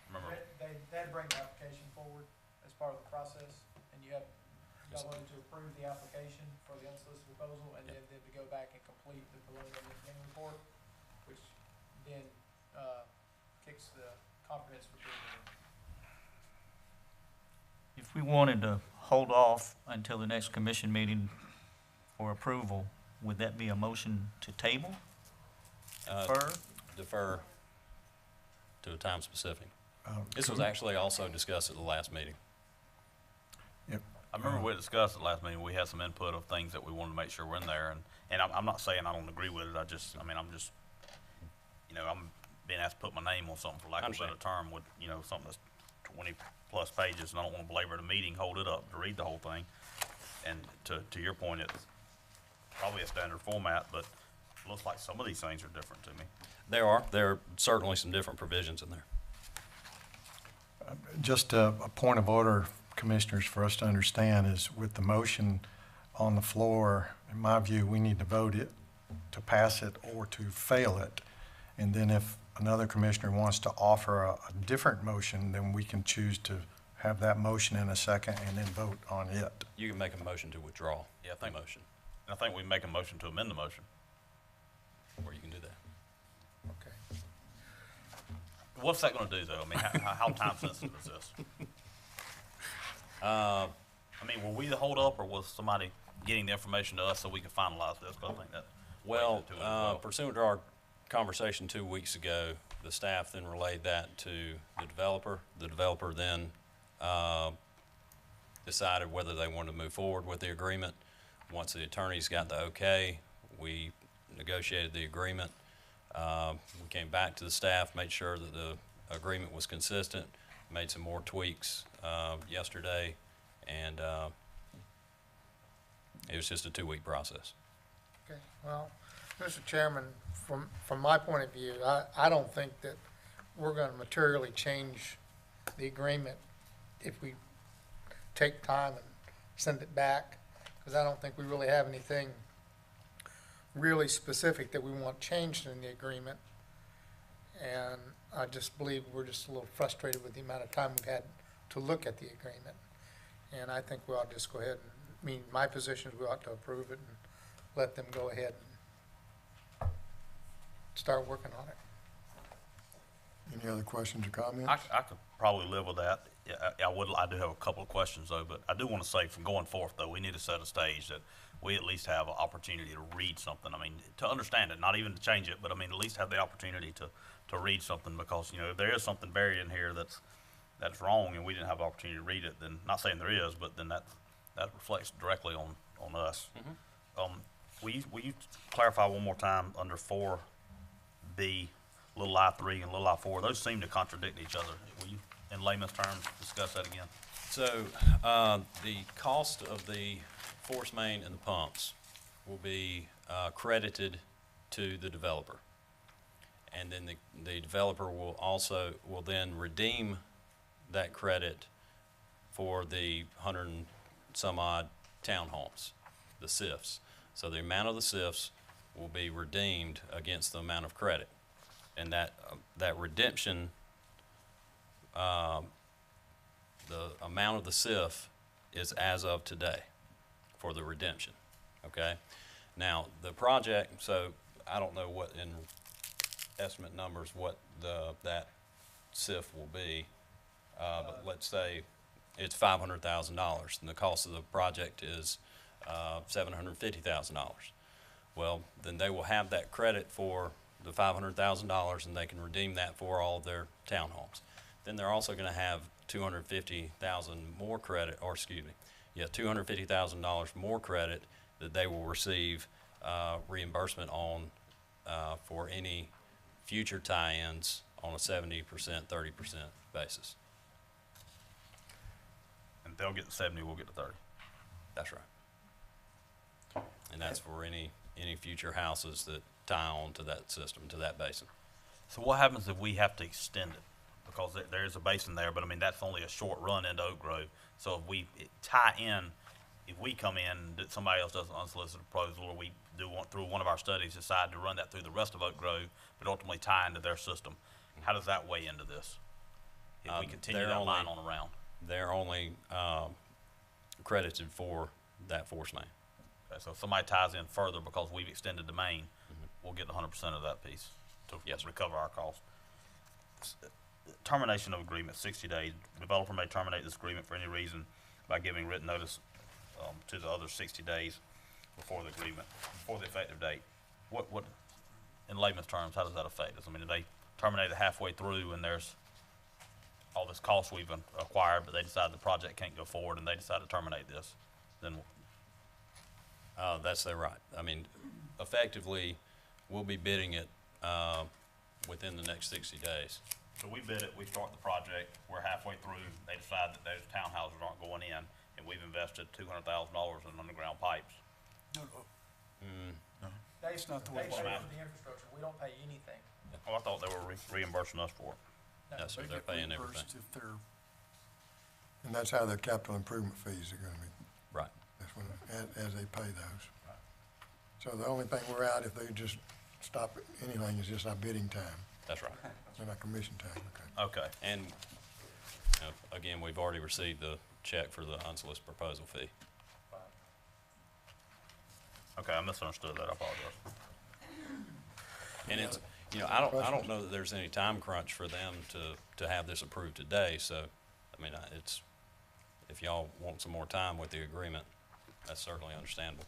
Remember, They had to bring the application forward as part of the process, and you have, y'all voted to approve the application for the unsolicited proposal, and then to go back and complete the preliminary engineering report, which then kicks the comprehensive approval. If we wanted to hold off until the next commission meeting for approval, would that be a motion to table? Defer? defer to a time specific. This was actually also discussed at the last meeting. Yep. I remember we discussed at the last meeting, we had some input of things that we wanted to make sure were in there, and I'm not saying I don't agree with it, I'm just, I'm being asked to put my name on something, for lack of a better term, with, something that's 20-plus pages, and I don't want to belabor the meeting, hold it up to read the whole thing. And to your point, it's probably a standard format, but it looks like some of these things are different to me. There are certainly some different provisions in there. Just a point of order, Commissioners, for us to understand is with the motion on the floor, in my view, we need to vote it to pass it or to fail it. And then if another commissioner wants to offer a different motion, then we can choose to have that motion in a second and then vote on it. You can make a motion to withdraw Yeah, I think, the motion. and I think we make a motion to amend the motion. where you can do that. Okay. What's that gonna do, though? I mean, how time sensitive is this? I mean, will we hold up, or was somebody getting the information to us so we can finalize this? 'Cause I think that Well, plays into it as well. pursuant to our conversation 2 weeks ago, the staff then relayed that to the developer. The developer then decided whether they wanted to move forward with the agreement. Once the attorneys got the okay, we negotiated the agreement. We came back to the staff, made sure that the agreement was consistent, made some more tweaks yesterday, and it was just a 2-week process. Okay, well, Mr. Chairman, from my point of view, I don't think that we're gonna materially change the agreement if we take time and send it back, because I don't think we really have anything really specific that we want changed in the agreement. And I just believe we're just a little frustrated with the amount of time we've had to look at the agreement. And I think we ought to just go ahead my position is we ought to approve it and let them go ahead and start working on it. Any other questions or comments? I could probably live with that. Yeah, I do have a couple of questions, though, but I do want to say from going forth, though, we need to set a stage that we at least have an opportunity to read something. I mean, to understand it, not even to change it, but I mean, at least have the opportunity to read something, because, you know, if there is something buried in here that's wrong and we didn't have the opportunity to read it, then, not saying there is, but then that reflects directly on us. Will you clarify one more time under 4B, little I3 and little I4? Those seem to contradict each other. Will you, in layman's terms, discuss that again? So, the cost of the force main and the pumps will be credited to the developer. And then the developer will then redeem that credit for the 100 and some odd townhomes, the SIFs. So the amount of the SIFs will be redeemed against the amount of credit. And that redemption, the amount of the SIF is as of today for the redemption, okay? Now, the project, so I don't know what in estimate numbers, what that SIF will be, but let's say it's $500,000, and the cost of the project is $750,000. Well, then they will have that credit for the $500,000, and they can redeem that for all of their townhomes. Then they're also going to have $250,000 more credit, or excuse me, yeah, $250,000 more credit that they will receive reimbursement on for any future tie-ins on a 70%, 30% basis. And they'll get the 70, we'll get the 30. That's right. And that's for any future houses that tie on to that system, to that basin. So what happens if we have to extend it? Because there is a basin there, but I mean, that's only a short run into Oak Grove. So if we tie in, if we come in, that somebody else does an unsolicited proposal, or we do one through one of our studies, decide to run that through the rest of Oak Grove, but ultimately tie into their system, how does that weigh into this? If we continue that line on around? They're only credited for that force main. Okay, so if somebody ties in further because we've extended the main, we'll get 100% of that piece to recover our cost. Termination of agreement, 60 days. Developer may terminate this agreement for any reason by giving written notice to the other 60 days before the agreement, before the effective date. What, in layman's terms, how does that affect us? I mean, if they terminate it halfway through and there's all this cost we've acquired, but they decide the project can't go forward and they decide to terminate this, then that's their right. I mean, effectively, we'll be bidding it within the next 60 days. So we bid it, we start the project, we're halfway through, they decide that those townhouses aren't going in, and we've invested $200,000 in underground pipes. They It's not the way pay it's for done. the infrastructure, we don't pay anything. Oh, I thought they were reimbursing us for it. No. Yes, sir, They they're get paying reimbursed everything. if they're, And that's how their capital improvement fees are gonna be. Right. That's when, as they pay those. So the only thing we're out, if they just stop anything, is just our bidding time, That's right. and our commission time, okay. Okay. And again, we've already received the check for the unsolicited proposal fee. Okay, I misunderstood that, I apologize. And it's, you know, I don't know that there's any time crunch for them to have this approved today, so, I mean, it's, if y'all want some more time with the agreement, that's certainly understandable.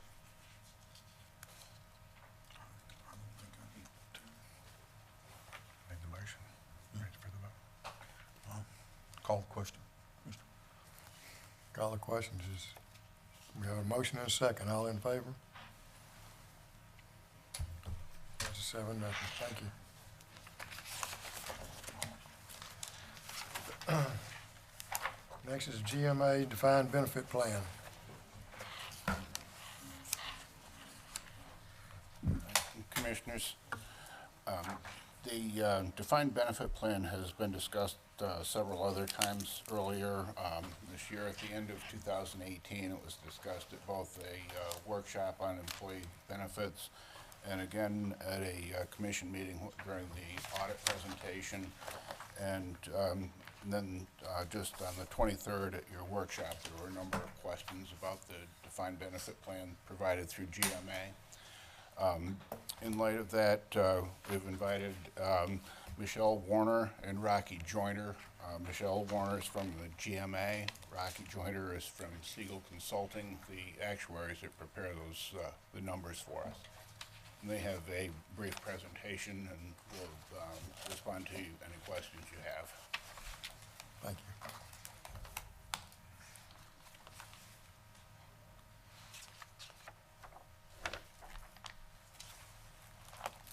Made the motion. Ready for the vote. Call the question. Call the questions. We have a motion and a second. All in favor? That's a 7-0. Thank you. Next is GMA Defined Benefit Plan. Commissioners, the defined benefit plan has been discussed several other times earlier. This year, at the end of 2018, it was discussed at both a workshop on employee benefits and again at a commission meeting during the audit presentation. And then just on the 23rd at your workshop, there were a number of questions about the defined benefit plan provided through GMA. In light of that, we've invited Michelle Warner and Rocky Joyner. Michelle Warner is from the GMA. Rocky Joyner is from Siegel Consulting, the actuaries that prepare those the numbers for us. And they have a brief presentation and will respond to any questions you have. Thank you.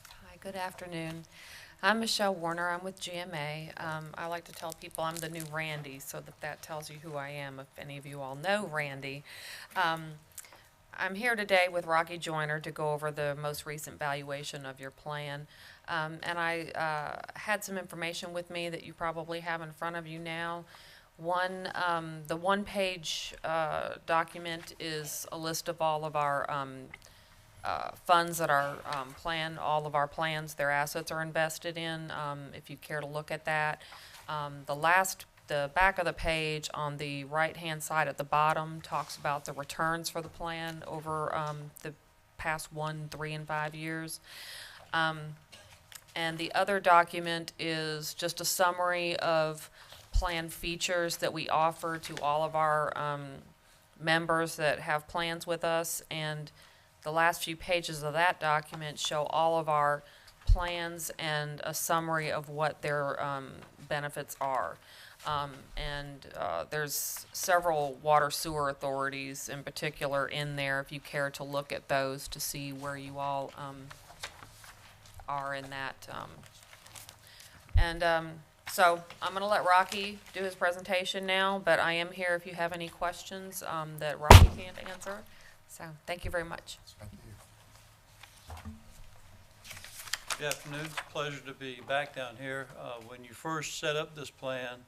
Hi, good afternoon. I'm Michelle Warner. I'm with GMA. I like to tell people I'm the new Randy, so that tells you who I am, if any of you all know Randy. I'm here today with Rocky Joyner to go over the most recent valuation of your plan. And I had some information with me that you probably have in front of you now. The one-page document is a list of all of our funds that our all of our plans, their assets are invested in, if you care to look at that. The back of the page on the right-hand side at the bottom talks about the returns for the plan over the past 1, 3, and 5 years. And the other document is just a summary of plan features that we offer to all of our members that have plans with us. And the last few pages of that document show all of our plans and a summary of what their benefits are. There's several water sewer authorities in particular in there, if you care to look at those to see where you all are in that. So I'm going to let Rocky do his presentation now, but I am here if you have any questions that Rocky can't answer. So thank you very much. Thank you. Good afternoon. It's a pleasure to be back down here. When you first set up this plan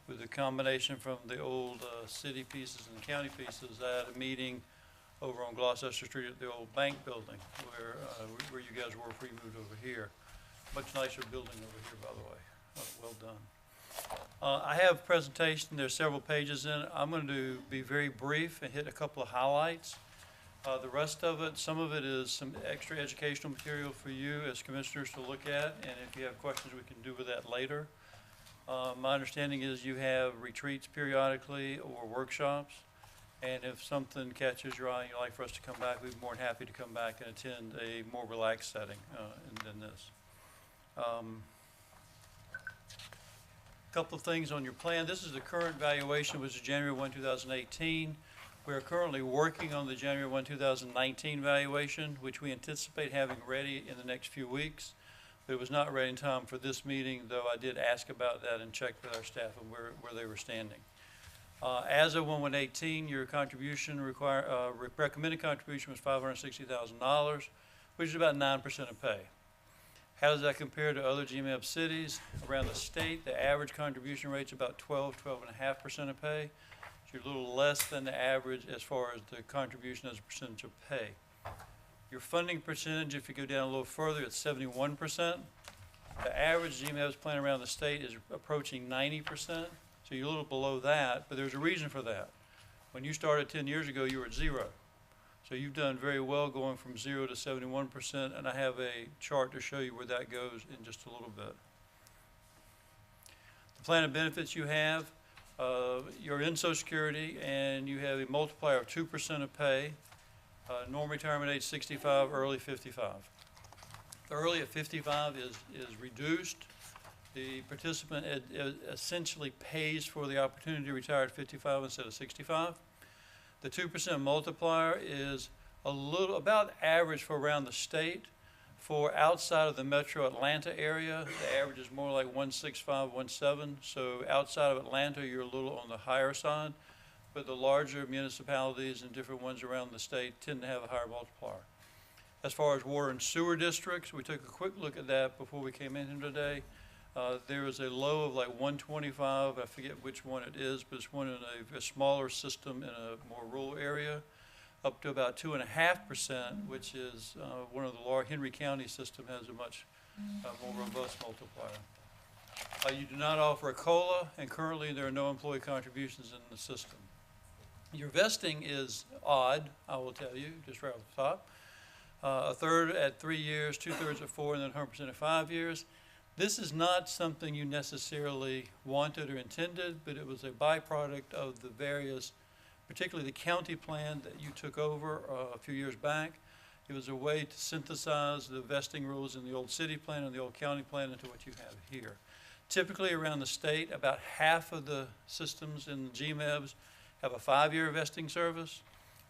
with the combination from the old city pieces and county pieces, I had a meeting over on Gloucester Street at the old bank building where you guys were before you moved over here. Much nicer building over here, by the way. Well done. I have a presentation. There's several pages in it. I'm going to be very brief and hit a couple of highlights. The rest of it, some of it is some extra educational material for you as commissioners to look at, and if you have questions, we can do with that later. My understanding is you have retreats periodically or workshops, and if something catches your eye and you'd like for us to come back, we'd be more than happy to come back and attend a more relaxed setting than this. Couple of things on your plan. This is the current valuation, which is January 1, 2018. We are currently working on the January 1, 2019 valuation, which we anticipate having ready in the next few weeks. But it was not ready in time for this meeting, though I did ask about that and check with our staff on where they were standing. As of 1/1/18, your contribution recommended contribution was $560,000, which is about 9% of pay. How does that compare to other GMF cities around the state? The average contribution rate's about 12.5% of pay. So you're a little less than the average as far as the contribution as a percentage of pay. Your funding percentage, if you go down a little further, it's 71%. The average GMF plan around the state is approaching 90%. So you're a little below that, but there's a reason for that. When you started 10 years ago, you were at 0. So you've done very well going from 0 to 71%, and I have a chart to show you where that goes in just a little bit. The plan of benefits you have, you're in Social Security, and you have a multiplier of 2% of pay, normal retirement age 65, early 55. Early at 55 is reduced. The participant essentially pays for the opportunity to retire at 55 instead of 65. The 2% multiplier is about average for around the state. For outside of the metro Atlanta area, the average is more like 165, 170. So outside of Atlanta, you're a little on the higher side, but the larger municipalities and different ones around the state tend to have a higher multiplier. As far as water and sewer districts, we took a quick look at that before we came in here today. There is a low of like 125, I forget which one it is, but it's one in a smaller system in a more rural area, up to about 2.5%, which is one of the large, Henry County system has a much more robust multiplier. You do not offer a COLA, and currently there are no employee contributions in the system. Your vesting is odd, I will tell you, just right off the top. A third at 3 years, 2/3 at 4, and then 100% at 5 years. This is not something you necessarily wanted or intended, but it was a byproduct of the various, particularly the county plan that you took over a few years back. It was a way to synthesize the vesting rules in the old city plan and the old county plan into what you have here. Typically around the state, about half of the systems in the GMEBs have a 5-year vesting service.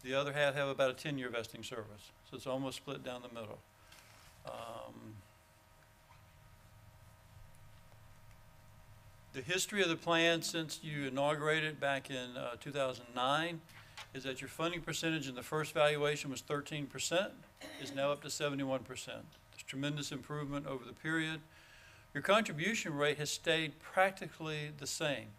The other half have about a 10-year vesting service. So it's almost split down the middle. The history of the plan since you inaugurated back in 2009 is that your funding percentage in the first valuation was 13%, is now up to 71%. It's tremendous improvement over the period. Your contribution rate has stayed practically the same.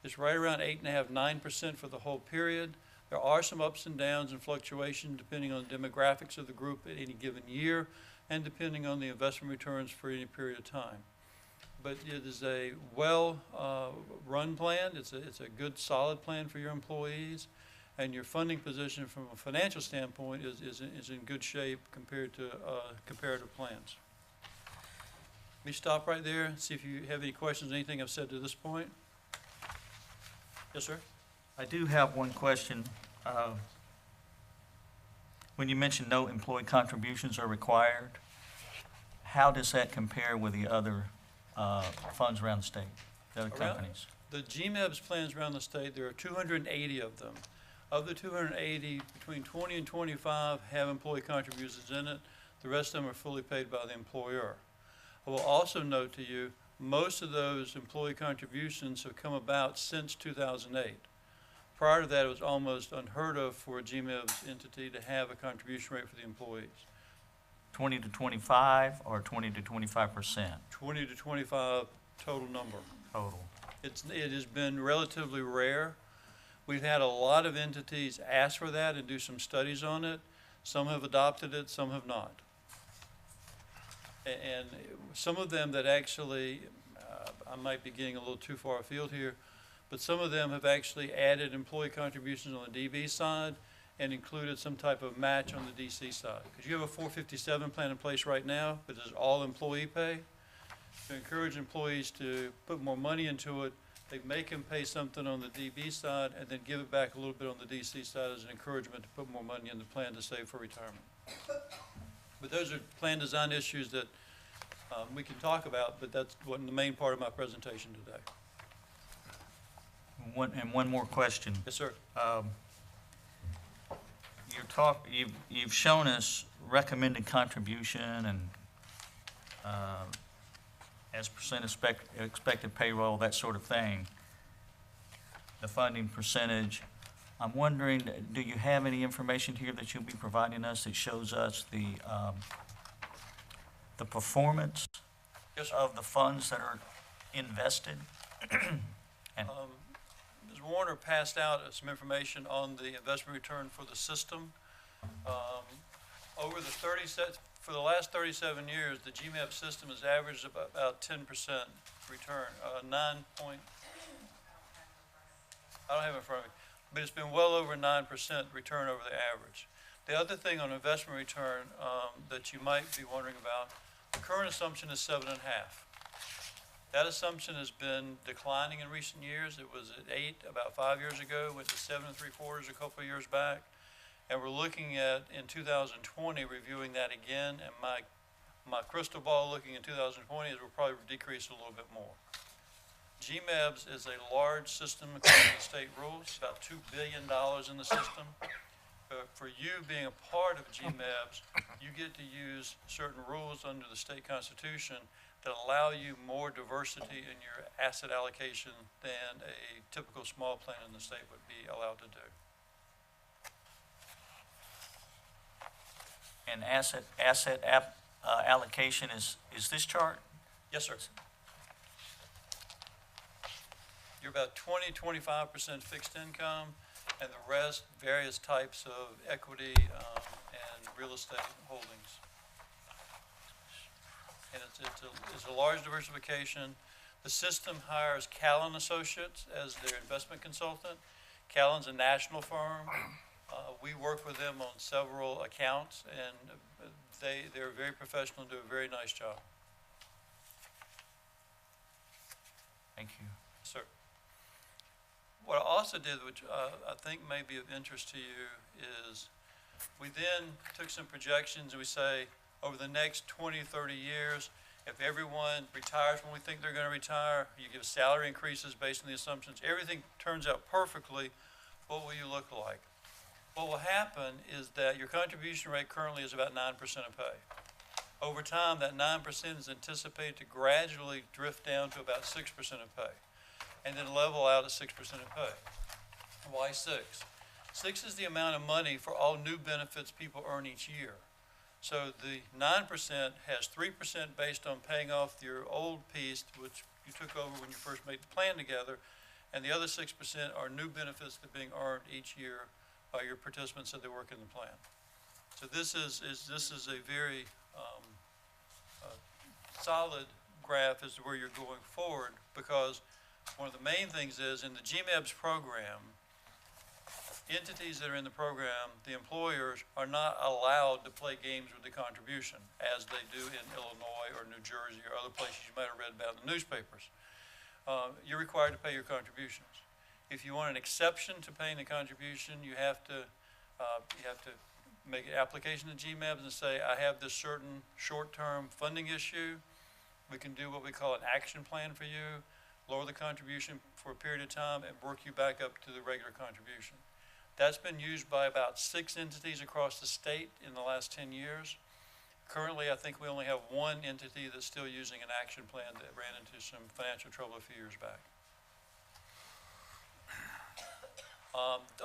It's right around 8.5%, 9% for the whole period. There are some ups and downs and fluctuation depending on the demographics of the group at any given year and depending on the investment returns for any period of time. But it is a well-run plan. It's a good, solid plan for your employees, and your funding position from a financial standpoint is in good shape compared to comparative plans. Let me stop right there and see if you have any questions, anything I've said to this point. Yes, sir? I do have one question. When you mentioned no employee contributions are required, how does that compare with the other funds around the state, the other companies? The GMEBS plans around the state, there are 280 of them. Of the 280, between 20 and 25 have employee contributions in it. The rest of them are fully paid by the employer. I will also note to you, most of those employee contributions have come about since 2008. Prior to that, it was almost unheard of for a GMEBS entity to have a contribution rate for the employees. 20 to 25 or 20 to 25%? 20 to 25 total number. Total. It has been relatively rare. We've had a lot of entities ask for that and do some studies on it. Some have adopted it, some have not. And some of them that actually, I might be getting a little too far afield here, but some of them have actually added employee contributions on the DB side and included some type of match on the DC side. Because you have a 457 plan in place right now, but it's all employee pay. To encourage employees to put more money into it, they make them pay something on the DB side and then give it back a little bit on the DC side as an encouragement to put more money in the plan to save for retirement. But those are plan design issues that we can talk about, but that's the main part of my presentation today. One more question. Yes, sir. You've shown us recommended contribution and as percent of expected payroll, that sort of thing, the funding percentage. I'm wondering, do you have any information here that you'll be providing us that shows us the performance of the funds that are invested? Ms. Warner passed out some information on the investment return for the system. For the last 37 years, the GMEB system has averaged about 10% return, I don't have it in front of me, but it's been well over 9% return over the average. The other thing on investment return that you might be wondering about, the current assumption is 7.5. That assumption has been declining in recent years. It was at 8 about 5 years ago, went to 7 3/4 a couple of years back. And we're looking at, in 2020, reviewing that again. And my crystal ball looking in 2020 is we'll probably decrease a little bit more. GMEBS is a large system according to state rules, about $2 billion in the system. For you being a part of GMEBS, you get to use certain rules under the state constitution that allow you more diversity in your asset allocation than a typical small plan in the state would be allowed to do. And allocation is this chart? Yes, sir. You're about 25% fixed income, and the rest, various types of equity and real estate holdings. And it's a large diversification. The system hires Callan Associates as their investment consultant. Callan's a national firm. We work with them on several accounts, and they're very professional and do a very nice job. Thank you. Sir. What I also did, which I think may be of interest to you, is we then took some projections and we say, over the next 20, 30 years, if everyone retires when we think they're going to retire, you give salary increases based on the assumptions, everything turns out perfectly, what will you look like? What will happen is that your contribution rate currently is about 9% of pay. Over time, that 9% is anticipated to gradually drift down to about 6% of pay, and then level out at 6% of pay. Why 6? 6 is the amount of money for all new benefits people earn each year. So the 9% has 3% based on paying off your old piece, which you took over when you first made the plan together, and the other 6% are new benefits that are being earned each year by your participants that they work in the plan. So this is a very solid graph as to where you're going forward, because one of the main things is in the GMEBS program, entities that are in the program, the employers are not allowed to play games with the contribution as they do in Illinois or New Jersey or other places you might have read about in the newspapers. You're required to pay your contributions. If you want an exception to paying the contribution, you have to make an application to GMEBS and say, I have this certain short-term funding issue. We can do what we call an action plan for you, lower the contribution for a period of time, and work you back up to the regular contribution. That's been used by about 6 entities across the state in the last 10 years. Currently, I think we only have 1 entity that's still using an action plan that ran into some financial trouble a few years back.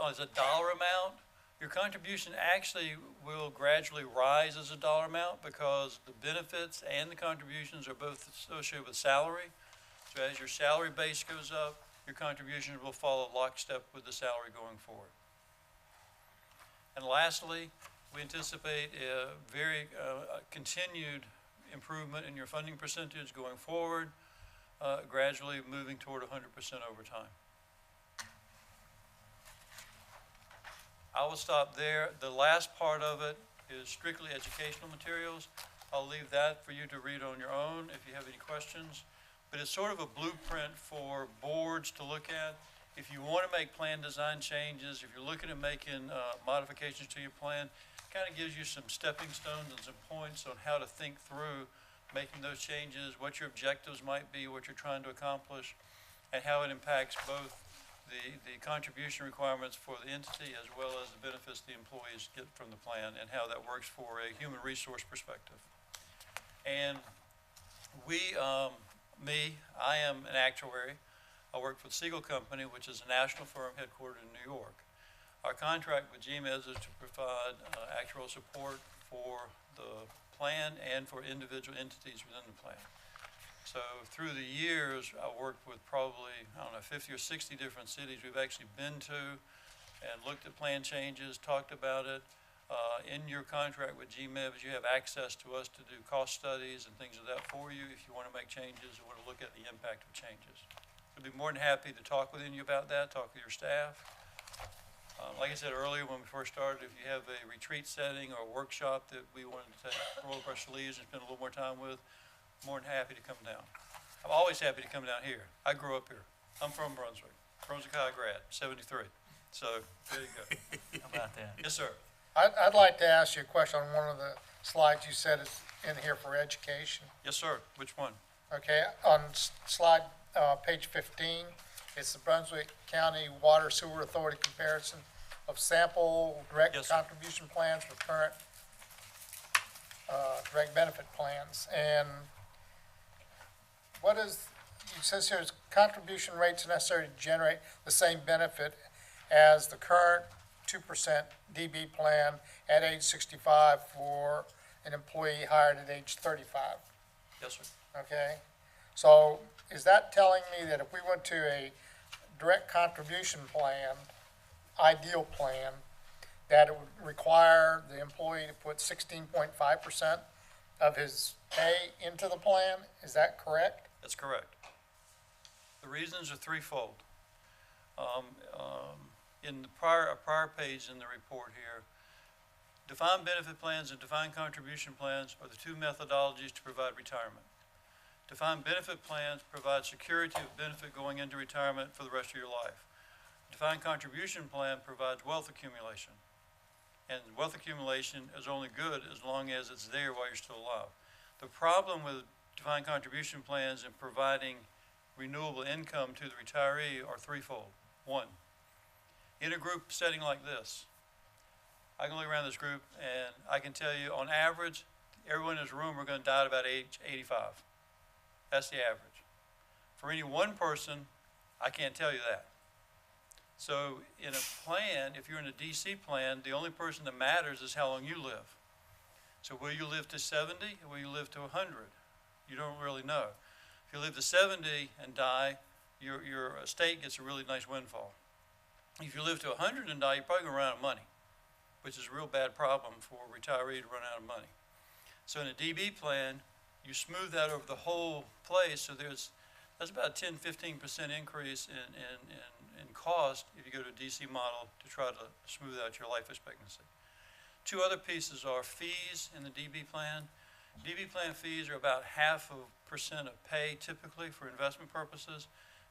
As a dollar amount, your contribution actually will gradually rise as a dollar amount because the benefits and the contributions are both associated with salary. So as your salary base goes up, your contributions will follow lockstep with the salary going forward. And lastly, we anticipate a very continued improvement in your funding percentage going forward, gradually moving toward 100% over time. I will stop there. The last part of it is strictly educational materials. I'll leave that for you to read on your own if you have any questions. But it's sort of a blueprint for boards to look at. If you want to make plan design changes, if you're looking at making modifications to your plan, it kind of gives you some stepping stones and some points on how to think through making those changes, what your objectives might be, what you're trying to accomplish, and how it impacts both the contribution requirements for the entity as well as the benefits the employees get from the plan and how that works for a human resource perspective. And I am an actuary. I work for the Siegel Company, which is a national firm headquartered in New York. Our contract with GMEBS is to provide actuarial support for the plan and for individual entities within the plan. So through the years, I worked with probably, 50 or 60 different cities we've actually been to and looked at plan changes, talked about it. In your contract with GMEBS, you have access to us to do cost studies and things of that for you if you want to make changes or want to look at the impact of changes. I'd be more than happy to talk with you about that, talk with your staff. Like I said earlier, when we first started, if you have a retreat setting or a workshop that we wanted to take, roll up our sleeves and spend a little more time with, more than happy to come down. I'm always happy to come down here. I grew up here. I'm from Brunswick. Brunswick High grad, 73. So, there you go. How about that? Yes, sir. I'd like to ask you a question on one of the slides you said is in here for education. Yes, sir. Which one? Okay, on slide, page 15, it's the Brunswick County Water Sewer Authority comparison of sample direct Yes, sir. contribution plans with current, direct benefit plans. And what is, it says here is contribution rates necessary to generate the same benefit as the current 2% DB plan at age 65 for an employee hired at age 35. Yes, sir. Okay? So is that telling me that if we went to a direct contribution plan, ideal plan, that it would require the employee to put 16.5% of his pay into the plan? Is that correct? That's correct. The reasons are threefold. In the prior page in the report here, defined benefit plans and defined contribution plans are the two methodologies to provide retirement. Defined benefit plans provide security of benefit going into retirement for the rest of your life. Defined contribution plan provides wealth accumulation. And wealth accumulation is only good as long as it's there while you're still alive. The problem with defined contribution plans and providing renewable income to the retiree are threefold. One, in a group setting like this, I can look around this group and I can tell you on average, everyone in this room are going to die at about age 85. That's the average. For any one person, I can't tell you that. So in a plan, if you're in a DC plan, the only person that matters is how long you live. So will you live to 70 or will you live to 100? You don't really know. If you live to 70 and die, your estate gets a really nice windfall. If you live to 100 and die, you're probably going to run out of money, which is a real bad problem for a retiree to run out of money. So in a DB plan, you smooth that over the whole place, so that's about a 10-15% increase in cost if you go to a DC model to try to smooth out your life expectancy. Two other pieces are fees in the DB plan. DB plan fees are about 0.5% of pay typically for investment purposes.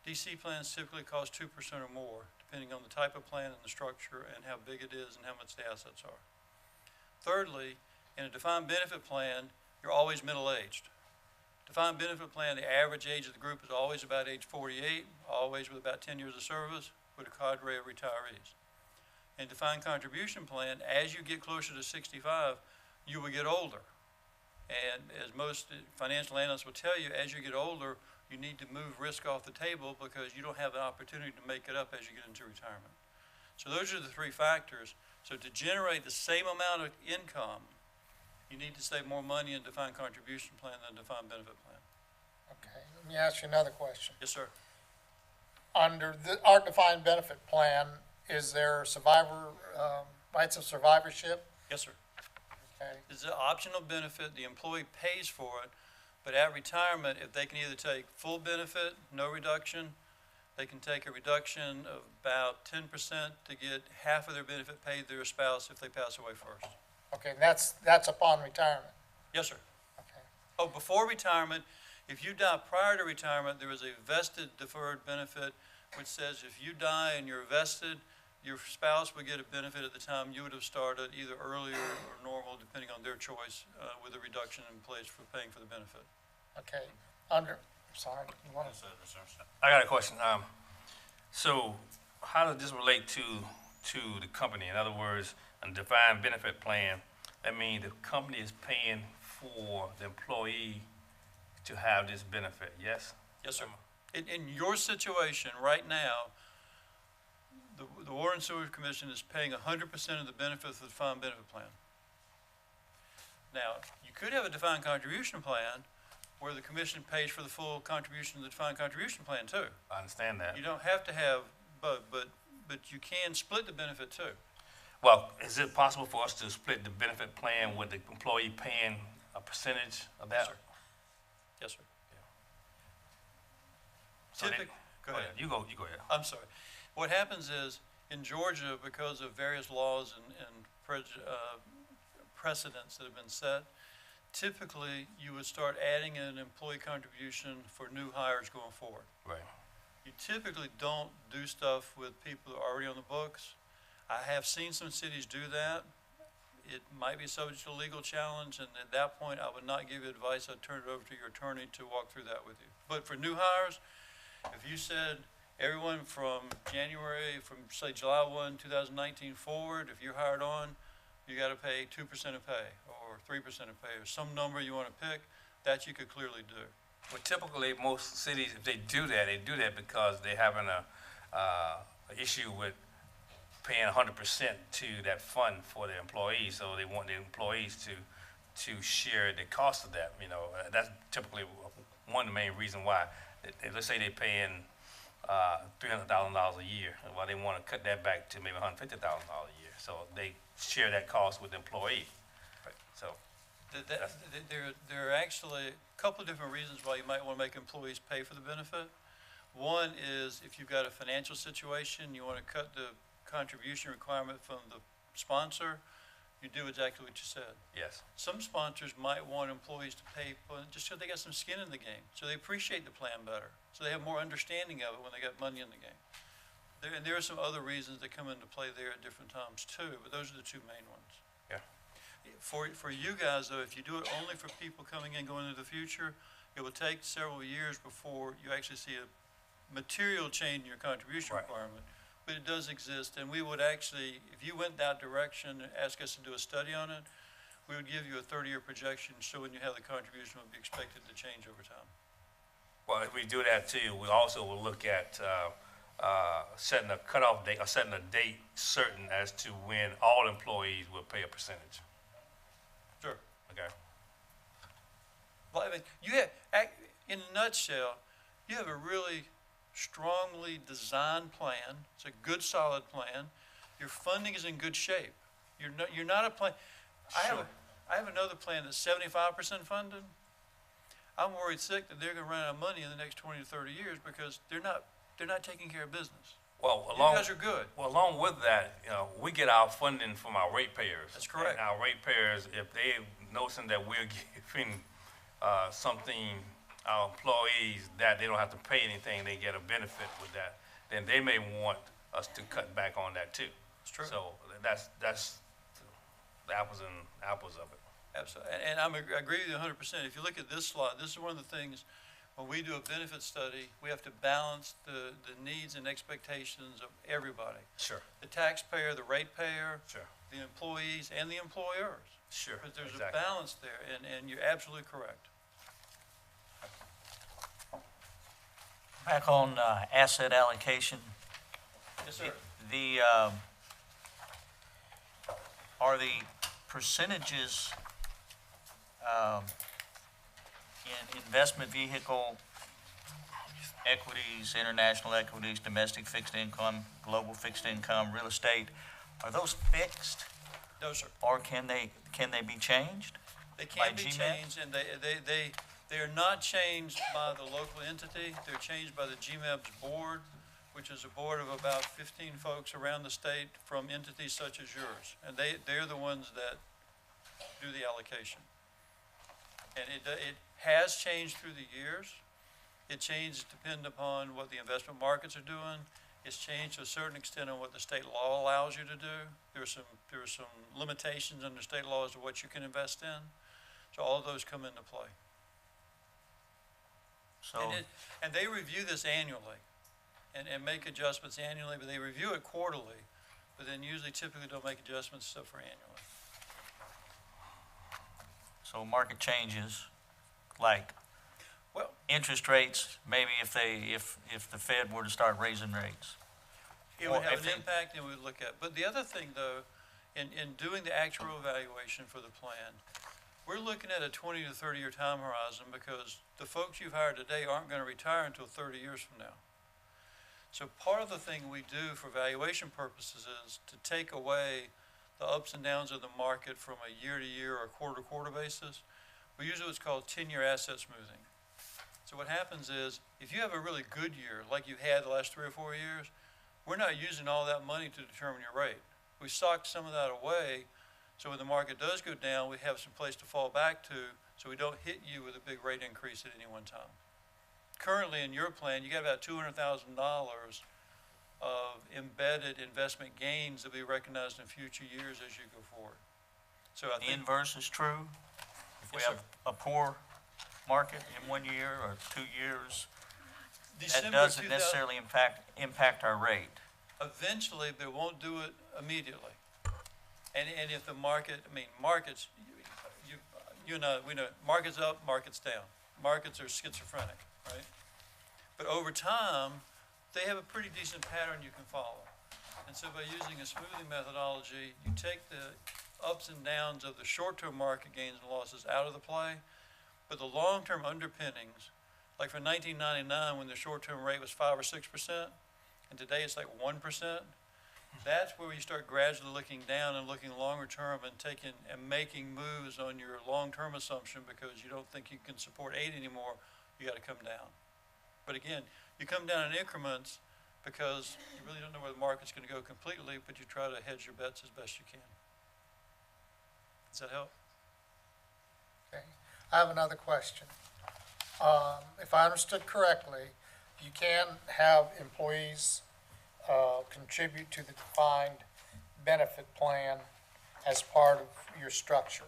DC plans typically cost 2% or more, depending on the type of plan and the structure and how big it is and how much the assets are. Thirdly, in a defined benefit plan, you're always middle-aged. Defined benefit plan, the average age of the group is always about age 48, always with about 10 years of service, with a cadre of retirees. In defined contribution plan, as you get closer to 65, you will get older. And as most financial analysts will tell you, as you get older, you need to move risk off the table because you don't have an opportunity to make it up as you get into retirement. So those are the three factors. So to generate the same amount of income, you need to save more money in defined contribution plan than defined benefit plan. Okay, let me ask you another question. Yes, sir. Under our defined benefit plan, is there survivor, rights of survivorship? Yes, sir. Okay. It's an optional benefit. The employee pays for it, but at retirement, if they can either take full benefit, no reduction, they can take a reduction of about 10% to get half of their benefit paid to their spouse if they pass away first. Okay, that's upon retirement. Yes, sir. Okay. Oh, before retirement, if you die prior to retirement, there is a vested deferred benefit which says if you die and you're vested, your spouse would get a benefit at the time you would have started, either earlier or normal, depending on their choice, with a reduction in place for paying for the benefit. Okay, sorry, you want to? I got a question. So how does this relate to the company? In other words, a defined benefit plan, that means the company is paying for the employee to have this benefit, yes? Yes, sir. In your situation right now, the Water and Sewer Commission is paying 100% of the benefits of the defined benefit plan. Now, you could have a defined contribution plan where the commission pays for the full contribution of the defined contribution plan too. I understand that. You don't have to have both, but you can split the benefit too. Well, is it possible for us to split the benefit plan with the employee paying a percentage of that? Yes, sir. Yes, sir. So Go ahead. You go ahead. I'm sorry. What happens is, In Georgia, because of various laws and precedents that have been set, typically you would start adding an employee contribution for new hires going forward. Right. You typically don't do stuff with people that are already on the books. I have seen some cities do that. It might be subject to a legal challenge, and at that point, I would not give you advice. I'd turn it over to your attorney to walk through that with you. But for new hires, if you said everyone from say July 1, 2019 forward, if you're hired on, you got to pay 2% of pay or 3% of pay or some number you want to pick, that you could clearly do. Well, typically, most cities, if they do that because they're having a issue with paying 100% to that fund for their employees, so they want the employees to share the cost of that. You know, that's typically one of the main reasons why. Let's say they're paying $300,000 a year, well, they want to cut that back to maybe $150,000 a year, so they share that cost with the employee. So There are actually a couple of different reasons why you might want to make employees pay for the benefit. One is if you've got a financial situation, you want to cut the contribution requirement from the sponsor, you do exactly what you said. yes, Some sponsors might want employees to pay just so they got some skin in the game, so they appreciate the plan better, so they have more understanding of it when they got money in the game. And there are some other reasons that come into play there at different times too, but those are the two main ones. yeah. For you guys though, if you do it only for people coming in going into the future, it will take several years before you actually see a material change in your contribution requirement. But it does exist, and we would actually, if you went that direction and asked us to do a study on it, we would give you a 30-year projection showing you how the contribution would be expected to change over time. Well, if we do that too, we also will look at setting a cutoff date or setting a date certain as to when all employees will pay a percentage. Sure. Okay. Well, I mean, you have, in a nutshell, you have a really strongly designed plan. It's a good, solid plan. Your funding is in good shape. You're not a plan. Sure. I have another plan that's 75% funded. I'm worried sick that they're going to run out of money in the next 20 to 30 years because they're not taking care of business. Well, You guys are good. Well, along with that, you know, we get our funding from our ratepayers. That's correct. And our ratepayers, if they noticing that we're giving something, our employees, that they don't have to pay anything, they get a benefit with that, then they may want us to cut back on that too. It's true. So that's the apples and apples of it. Absolutely. And I agree with you 100%. If you look at this slide, this is one of the things, when we do a benefit study, we have to balance the needs and expectations of everybody. Sure. The taxpayer, the ratepayer, Sure. the employees, and the employers. Sure. But there's Exactly. a balance there, and you're absolutely correct. Back on asset allocation, Yes, sir. are the percentages in investment vehicle equities, international equities, domestic fixed income, global fixed income, real estate, are those fixed? No, sir. Or can they be changed? They By can be GMAT? changed, and they are not changed by the local entity. They're changed by the GMAB's board, which is a board of about 15 folks around the state from entities such as yours. And they're the ones that do the allocation. And it has changed through the years. It changed depending upon what the investment markets are doing. It's changed to a certain extent on what the state law allows you to do. There are some limitations under state law as to what you can invest in. So all of those come into play. So, And they review this annually and make adjustments annually, but they review it quarterly, but then usually typically don't make adjustments except for annually. so market changes, like Well, interest rates, maybe if the Fed were to start raising rates. it Or would have if an they- impact and we would look at. But the other thing though, in doing the actual evaluation for the plan, we're looking at a 20 to 30 year time horizon because the folks you've hired today aren't going to retire until 30 years from now. So part of the thing we do for valuation purposes is to take away the ups and downs of the market from a year to year or quarter to quarter basis. We use what's called 10-year asset smoothing. So what happens is if you have a really good year like you had the last 3 or 4 years, we're not using all that money to determine your rate. We socked some of that away, so when the market does go down, we have some place to fall back to, so we don't hit you with a big rate increase at any one time. Currently, in your plan, you got about $200,000 of embedded investment gains that will be recognized in future years as you go forward. So I The think, inverse is true? If we Yes, have a poor market in 1 year or 2 years, that December doesn't 2000 necessarily impact our rate. eventually, but it won't do it immediately. And if the market, I mean, markets, you know, we know, markets up, markets down. Markets are schizophrenic, right? But over time, they have a pretty decent pattern you can follow. And so by using a smoothing methodology, you take the ups and downs of the short-term market gains and losses out of the play, but the long-term underpinnings, like for 1999 when the short-term rate was 5 or 6%, and today it's like 1%, that's where you start gradually looking down and looking longer term and making moves on your long-term assumption because you don't think you can support 8 anymore, you got to come down. But again, you come down in increments because you really don't know where the market's going to go completely, but you try to hedge your bets as best you can. Does that help? Okay. I have another question. If I understood correctly, you can have employees contribute to the defined benefit plan as part of your structure.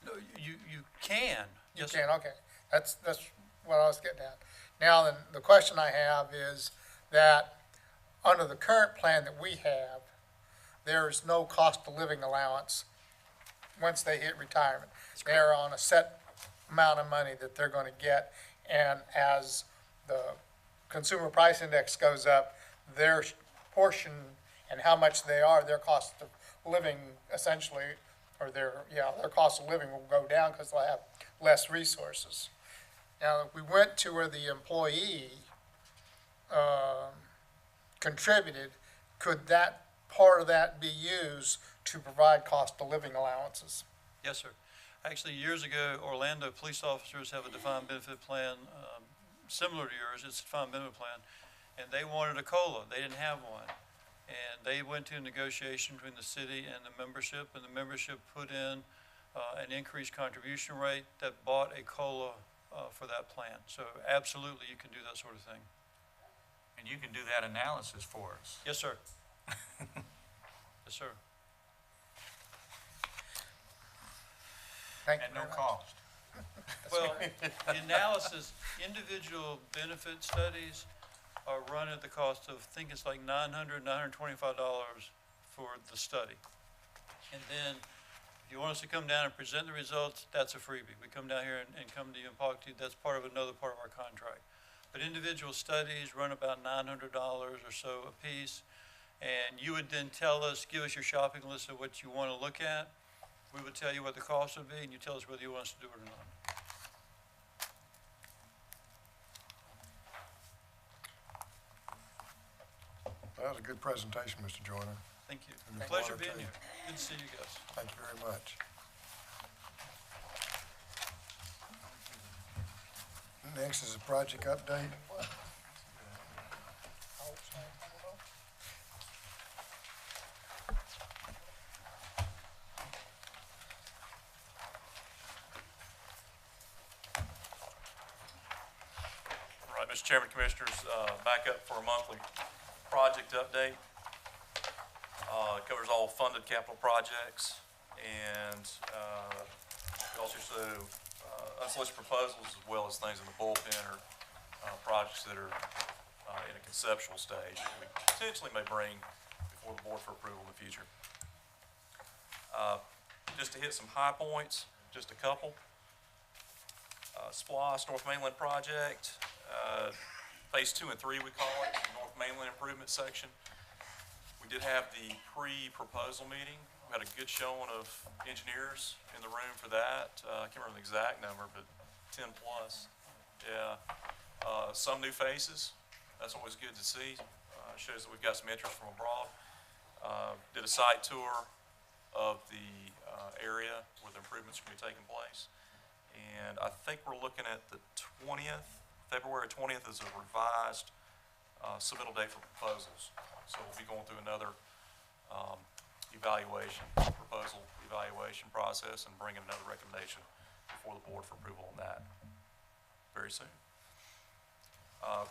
No, you can. You Yes, can, okay. That's what I was getting at. Now, then, the question I have is that under the current plan that we have, there is no cost of living allowance once they hit retirement. They're on a set amount of money that they're going to get, and as the consumer price index goes up, their portion and how much they are, their cost of living essentially, or their cost of living will go down because they'll have less resources. Now, if we went to where the employee contributed, could that part of that be used to provide cost of living allowances? yes, sir. Actually, years ago, Orlando police officers have a defined benefit plan similar to yours. It's a defined benefit plan, and they wanted a COLA. They didn't have one. And they went to a negotiation between the city and the membership, and the membership put in an increased contribution rate that bought a COLA for that plan. So absolutely, you can do that sort of thing. And you can do that analysis for us. Yes, sir. Yes, sir. Thank you At no very much. cost. Well, the analysis, individual benefit studies are run at the cost of, I think it's like $900, $925 for the study. And then, if you want us to come down and present the results, that's a freebie. We come down here and come to you and talk to you. That's part of another part of our contract. But individual studies run about $900 or so a piece. And you would then tell us, give us your shopping list of what you want to look at. We would tell you what the cost would be, and you tell us whether you want us to do it or not. That was a good presentation, Mr. Joyner. Thank you. Thank you. Pleasure being here. Good to see you guys. Thank you very much. Next is a project update. All right, Mr. Chairman, Commissioners, back up for a monthly project update. It covers all funded capital projects, and we also show unsolicited proposals as well as things in the bullpen or projects that are in a conceptual stage that we potentially may bring before the board for approval in the future. Just to hit some high points, just a couple. SPLOST North Mainland project, phase 2 and 3 we call it, North Mainland improvement section. We did have the pre-proposal meeting. We had a good showing of engineers in the room for that. I can't remember the exact number, but 10 plus. Yeah. Some new faces. That's always good to see. Shows that we've got some interest from abroad. Did a site tour of the area where the improvements are going to be taking place. And I think we're looking at the 20th, February 20th is a revised submittal date for proposals. So we'll be going through another proposal evaluation process and bringing another recommendation before the board for approval on that very soon.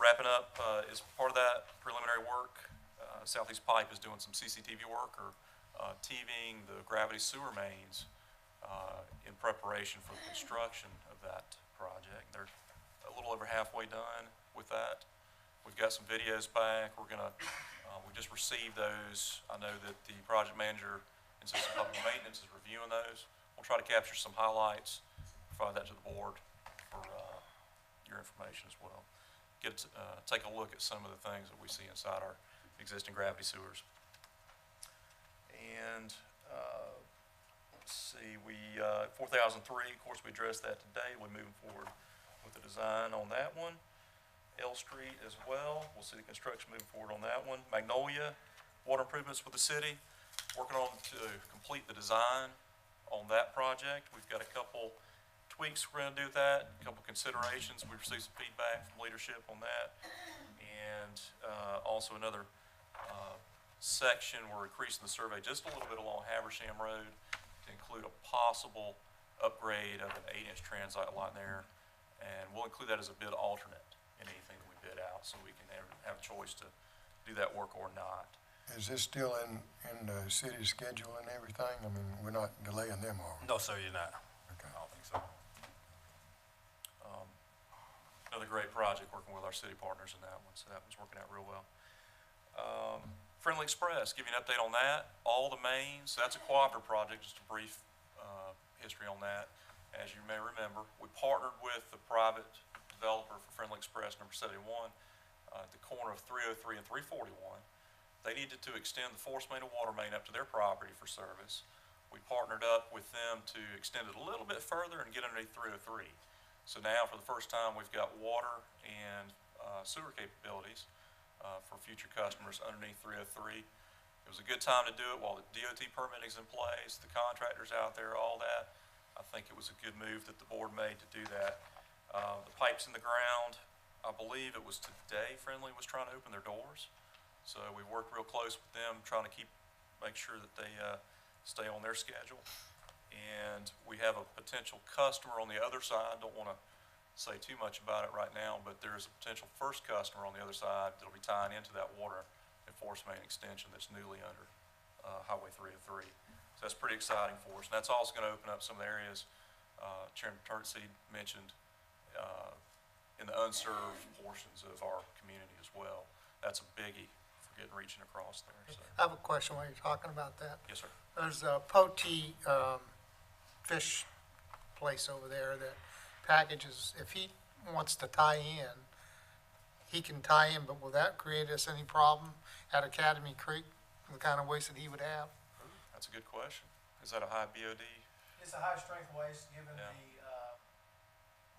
Wrapping up, as part of that preliminary work, Southeast Pipe is doing some CCTV work or TVing the gravity sewer mains in preparation for the construction of that project. They're a little over halfway done with that. We've got some videos back. We're gonna, we just received those. I know that the project manager in System Public Maintenance is reviewing those. We'll try to capture some highlights, provide that to the board for your information as well. Take a look at some of the things that we see inside our existing gravity sewers. And let's see, 4003, of course, we addressed that today. We're moving forward with the design on that one. L Street as well. We'll see the construction moving forward on that one. Magnolia, water improvements with the city. Working on to complete the design on that project. We've got a couple tweaks we're going to do with that, a couple considerations. We've received some feedback from leadership on that. And also another section, we're increasing the survey just a little bit along Haversham Road to include a possible upgrade of an 8-inch transite line there. And we'll include that as a bid alternate in anything that we bid out, so we can have a choice to do that work or not. Is this still in the city schedule and everything? I mean, we're not delaying them, are we? No, sir, you're not. Okay. I don't think so. Another great project working with our city partners in that one, so that one's working out real well. Friendly Express, give you an update on that. All the mains, so that's a cooperative project, just a brief history on that. As you may remember, we partnered with the private developer for Friendly Express number 71 at the corner of 303 and 341. They needed to extend the force main and water main up to their property for service. We partnered up with them to extend it a little bit further and get underneath 303. So now for the first time, we've got water and sewer capabilities for future customers underneath 303. It was a good time to do it while the DOT permitting is in place, the contractors out there, all that. I think it was a good move that the board made to do that. The pipes in the ground, I believe it was today Friendly was trying to open their doors. So we worked real close with them, trying to make sure that they stay on their schedule. And we have a potential customer on the other side. Don't want to say too much about it right now, but there is a potential first customer on the other side that'll be tying into that water and force main extension that's newly under Highway 303. So that's pretty exciting for us. And that's also going to open up some of the areas Chairman Turtseed mentioned in the unserved portions of our community as well. That's a biggie for reaching across there. So. I have a question while you're talking about that. Yes, sir. There's a Potee fish place over there that packages, if he wants to tie in, he can tie in, but will that create us any problem at Academy Creek, the kind of waste that he would have? That's a good question. Is that a high BOD? It's a high-strength waste, given Yeah. the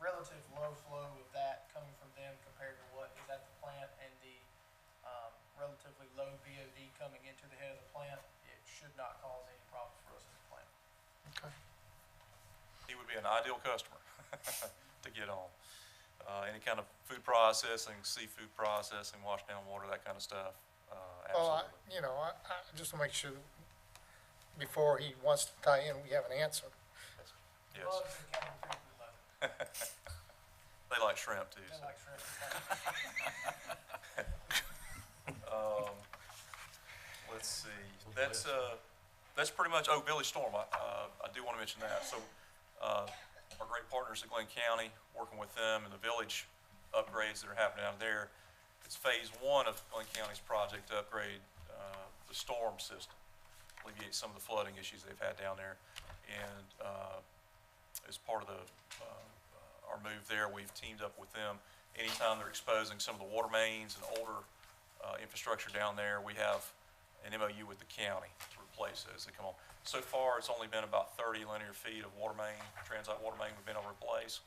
relative low flow of that coming from them compared to what is at the plant, and the relatively low BOD coming into the head of the plant. It should not cause any problems for us at the plant. Okay. He would be an ideal customer to get on. Any kind of food processing, seafood processing, wash down water, that kind of stuff. Well, Absolutely. I just to make sure, before he wants to tie in, we have an answer. Yes. Loves the Academy Creek, we love it. They like shrimp too. They So. like shrimp. Let's see. That's pretty much. Oh, Billy Storm. I do want to mention that. So, our great partners at Glynn County, working with them and the village upgrades that are happening out there. It's phase 1 of Glynn County's project to upgrade the storm system, alleviate some of the flooding issues they've had down there. And as part of our move there, we've teamed up with them. Anytime they're exposing some of the water mains and older infrastructure down there, we have an MOU with the county to replace those that come on. So far, it's only been about 30 linear feet of water main, transite water main we've been able to replace,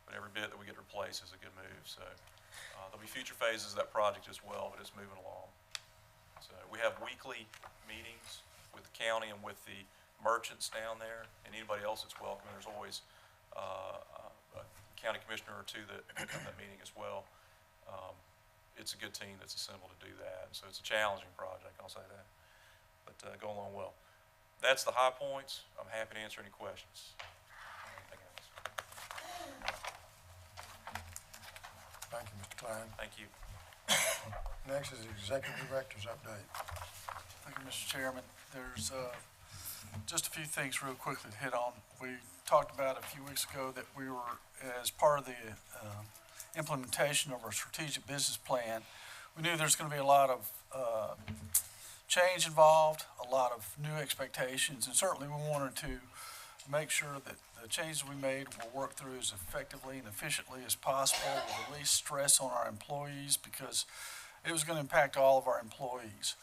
but every bit that we get to replace is a good move. So there'll be future phases of that project as well, but it's moving along. So we have weekly meetings with the county and with the merchants down there, and anybody else that's welcome. There's always a county commissioner or two that come to that meeting as well. it's a good team that's assembled to do that. So it's a challenging project, I'll say that, but going along well. That's the high points. I'm happy to answer any questions. Anything else? Thank you, Mr. Klein. Thank you. Next is the Executive Director's update. Thank you, Mr. Chairman. There's just a few things real quickly to hit on. We talked about a few weeks ago that we were, as part of the implementation of our strategic business plan, we knew there's going to be a lot of change involved, a lot of new expectations, and certainly we wanted to make sure that the changes we made will work through as effectively and efficiently as possible with the least stress on our employees, because it was going to impact all of our employees.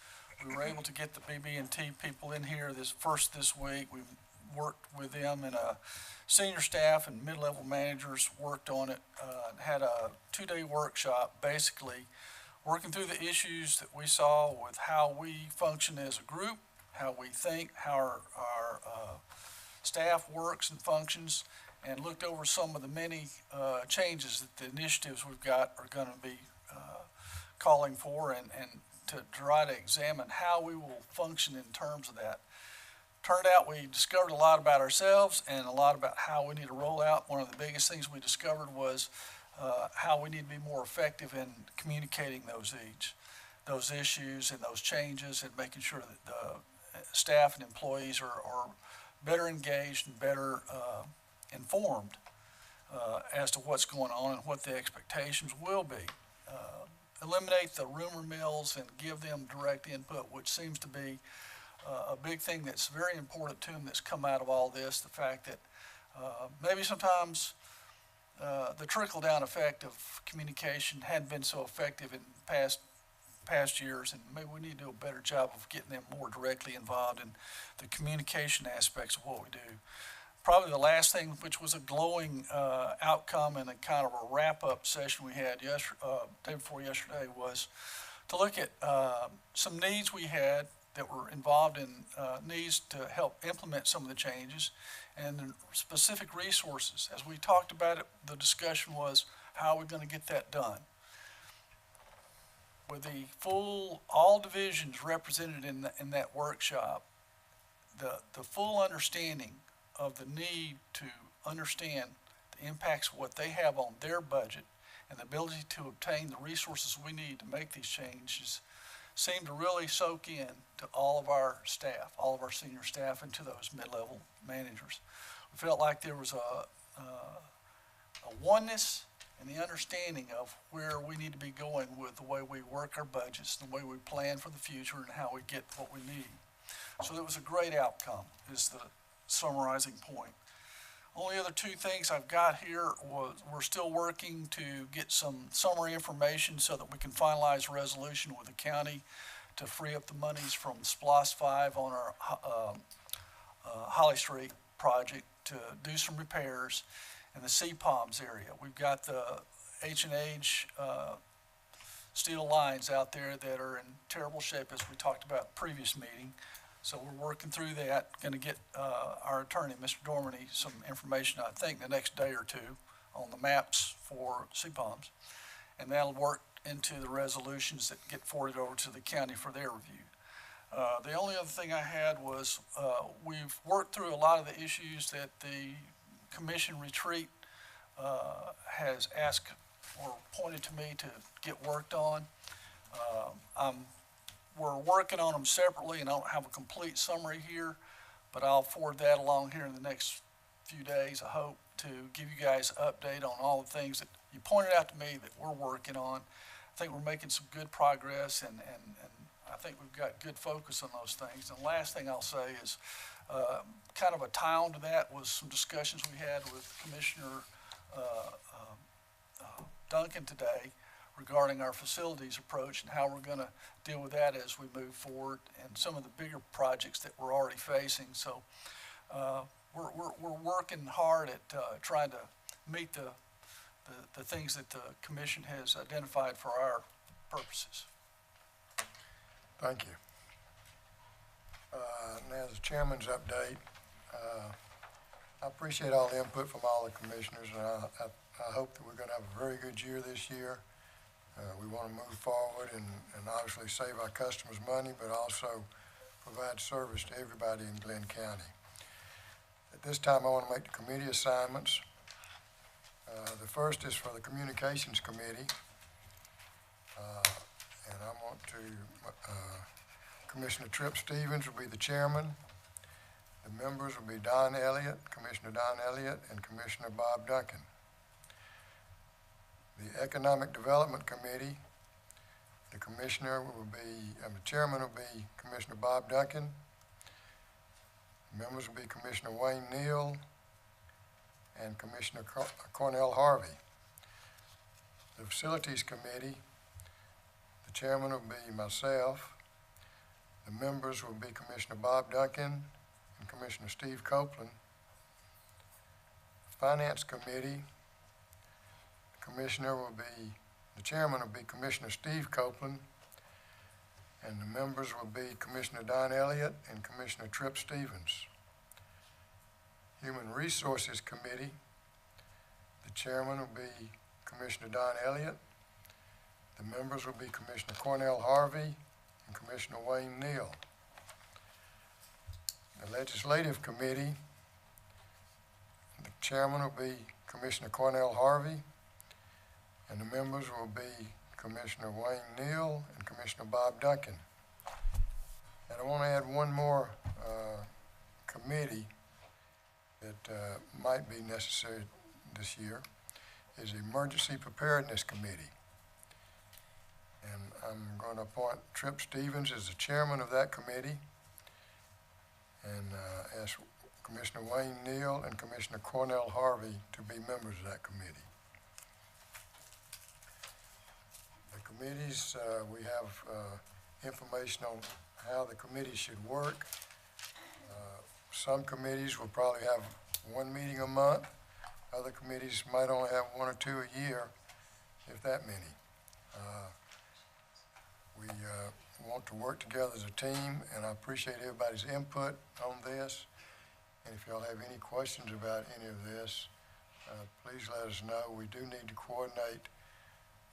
We were able to get the BB&T people in here this week. We worked with them, and senior staff and mid-level managers worked on it, and had a 2-day workshop basically working through the issues that we saw with how we function as a group, how we think, how our staff works and functions, and looked over some of the many changes that the initiatives we've got are going to be calling for, and to try to examine how we will function in terms of that. Turned out we discovered a lot about ourselves and a lot about how we need to roll out. One of the biggest things we discovered was how we need to be more effective in communicating those issues and those changes, and making sure that the staff and employees are better engaged and better informed as to what's going on and what the expectations will be. Eliminate the rumor mills and give them direct input, which seems to be a big thing that's very important to them that's come out of all this. The fact that maybe sometimes the trickle-down effect of communication hadn't been so effective in past years, and maybe we need to do a better job of getting them more directly involved in the communication aspects of what we do. Probably the last thing, which was a glowing outcome and a kind of a wrap-up session we had day before yesterday, was to look at some needs we had that were involved in needs to help implement some of the changes, and the specific resources. As we talked about it, the discussion was, how are we going to get that done? With the all divisions represented in that workshop, the full understanding of the need to understand the impacts of what they have on their budget and the ability to obtain the resources we need to make these changes seemed to really soak in to all of our staff, all of our senior staff, and to those mid-level managers. We felt like there was a oneness and the understanding of where we need to be going with the way we work our budgets, the way we plan for the future, and how we get what we need. So that was a great outcome, is the summarizing point. Only other two things I've got here was we're still working to get some summary information so that we can finalize a resolution with the county to free up the monies from SPLOST 5 on our Holly Street project to do some repairs in the CPOMS area. We've got the H&H steel lines out there that are in terrible shape, as we talked about in the previous meeting. So we're working through that, going to get our attorney, Mr. Dormany, some information, I think, the next day or two on the maps for CPOMS. And that'll work into the resolutions that get forwarded over to the county for their review. The only other thing I had was we've worked through a lot of the issues that the commission retreat has asked or pointed to me to get worked on. We're working on them separately, and I don't have a complete summary here, but I'll forward that along here in the next few days, I hope, to give you guys an update on all the things that you pointed out to me that we're working on. I think we're making some good progress, and I think we've got good focus on those things. And the last thing I'll say is kind of a tie-on to that was some discussions we had with Commissioner Duncan today regarding our facilities approach and how we're going to deal with that as we move forward, and some of the bigger projects that we're already facing. So we're working hard at trying to meet the things that the commission has identified for our purposes. Thank you. Now, the chairman's update. I appreciate all the input from all the commissioners, and I hope that we're going to have a very good year this year. We want to move forward and obviously save our customers money, but also provide service to everybody in Glynn County. At this time, I want to make the committee assignments. The first is for the Communications Committee. And I want to, Commissioner Tripp Stevens will be the chairman. The members will be Don Elliott, Commissioner Don Elliott, and Commissioner Bob Duncan. The Economic Development Committee, the commissioner will be, the chairman will be Commissioner Bob Duncan. Members will be Commissioner Wayne Neal and Commissioner Cornell Harvey. The Facilities Committee, the chairman will be myself. The members will be Commissioner Bob Duncan and Commissioner Steve Copeland. Finance Committee, the chairman will be Commissioner Steve Copeland, and the members will be Commissioner Don Elliott and Commissioner Tripp Stevens. Human Resources Committee, the chairman will be Commissioner Don Elliott. The members will be Commissioner Cornell Harvey and Commissioner Wayne Neal. The Legislative Committee, the chairman will be Commissioner Cornell Harvey, and the members will be Commissioner Wayne Neal and Commissioner Bob Duncan. And I want to add one more committee that might be necessary this year, is the Emergency Preparedness Committee. And I'm going to appoint Tripp Stevens as the chairman of that committee, and ask Commissioner Wayne Neal and Commissioner Cornell Harvey to be members of that committee. The committees, we have information on how the committees should work. Some committees will probably have one meeting a month. Other committees might only have one or two a year, if that many. We want to work together as a team, and I appreciate everybody's input on this. And if y'all have any questions about any of this, please let us know. We do need to coordinate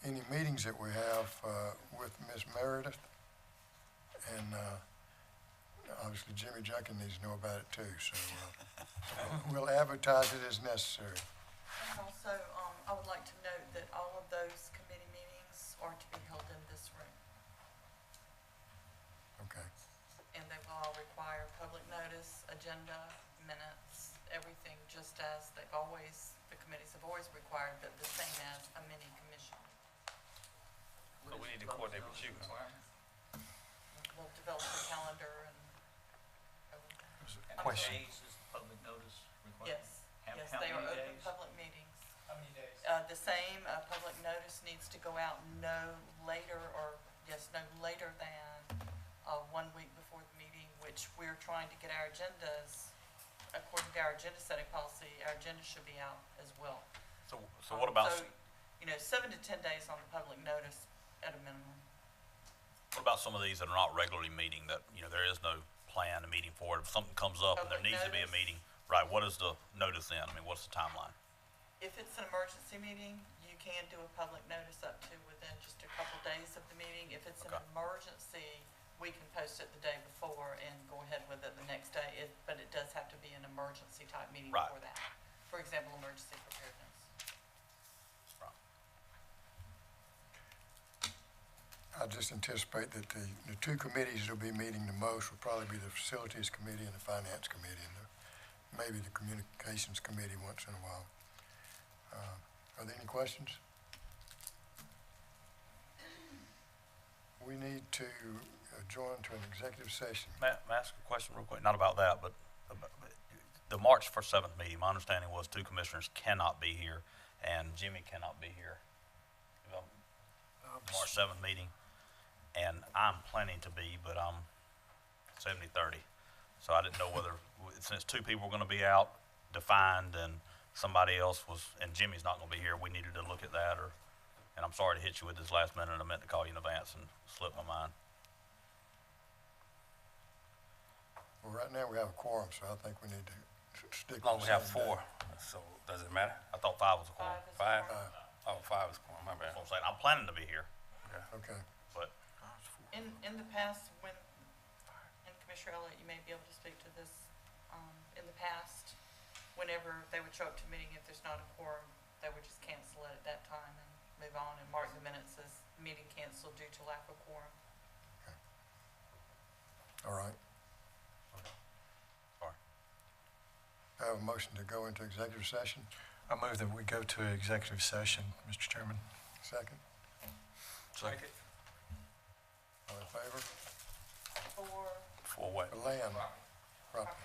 any meetings that we have with Ms. Meredith. And obviously Jimmy Junkin needs to know about it too, so we'll advertise it as necessary. And also, I would like to note that all of those committee meetings are to be held in this room. Okay. And they will all require public notice, agenda, minutes, everything, just as the committees have always required, but the same as a mini commission. So we need to coordinate with you. We'll develop a calendar and Question. Days is public notice required? yes, How yes, they are many open days? public meetings. How many days? The same, public notice needs to go out no later than 1 week before the meeting, which we're trying to get our agendas, according to our agenda setting policy, our agenda should be out as well. So what about, So, 7 to 10 days on the public notice at a minimum. what about some of these that are not regularly meeting, that, there is no plan, a meeting for it? If something comes up and there Public needs to be a notice. meeting, right, what is the notice then? I mean, what's the timeline? If it's an emergency meeting, you can do a public notice up to within just a couple days of the meeting. If it's an Okay. emergency, we can post it the day before and go ahead with it the next day, but it does have to be an emergency type meeting Right. for that. For example, emergency preparedness. I just anticipate that the two committees that'll be meeting the most will probably be the Facilities Committee and the Finance Committee, and maybe the Communications Committee once in a while. Are there any questions? We need to adjourn to an executive session. May I ask a question real quick? Not about that, but the March 7th meeting, my understanding was 2 commissioners cannot be here, and Jimmy cannot be here. March 7th meeting, and I'm planning to be, but I'm 70-30. So I didn't know whether, since 2 people were gonna be out, defined, and somebody else was, and Jimmy's not gonna be here, we needed to look at that, and I'm sorry to hit you with this last minute, I meant to call you in advance and slipped my mind. Well, right now we have a quorum, so I think we need to stick with As long as we have the same day. 4, so does it matter? I thought 5 was a quorum. Five is Five? fine. Oh, 5 is going, my bad. That's what I'm saying. I'm planning to be here, Okay. but In the past, when, and Commissioner Elliott, you may be able to speak to this, in the past, whenever they would show up to a meeting, if there's not a quorum, they would just cancel it at that time and move on and mark the minutes as meeting canceled due to lack of quorum. All right. Sorry. I have a motion to go into executive session. I move that we go to executive session, Mr. Chairman. Second. Second. All in favor? For what? The land. Property.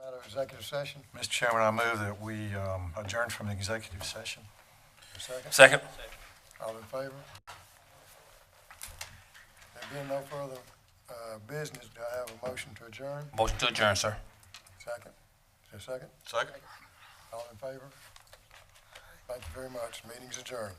Out of executive session, Mr. Chairman, I move that we adjourn from the executive session. a second? Second. All in favor? There being no further business, do I have a motion to adjourn? Motion to adjourn, sir. Second? Is there a second? Second. All in favor? Thank you very much. Meeting's adjourned.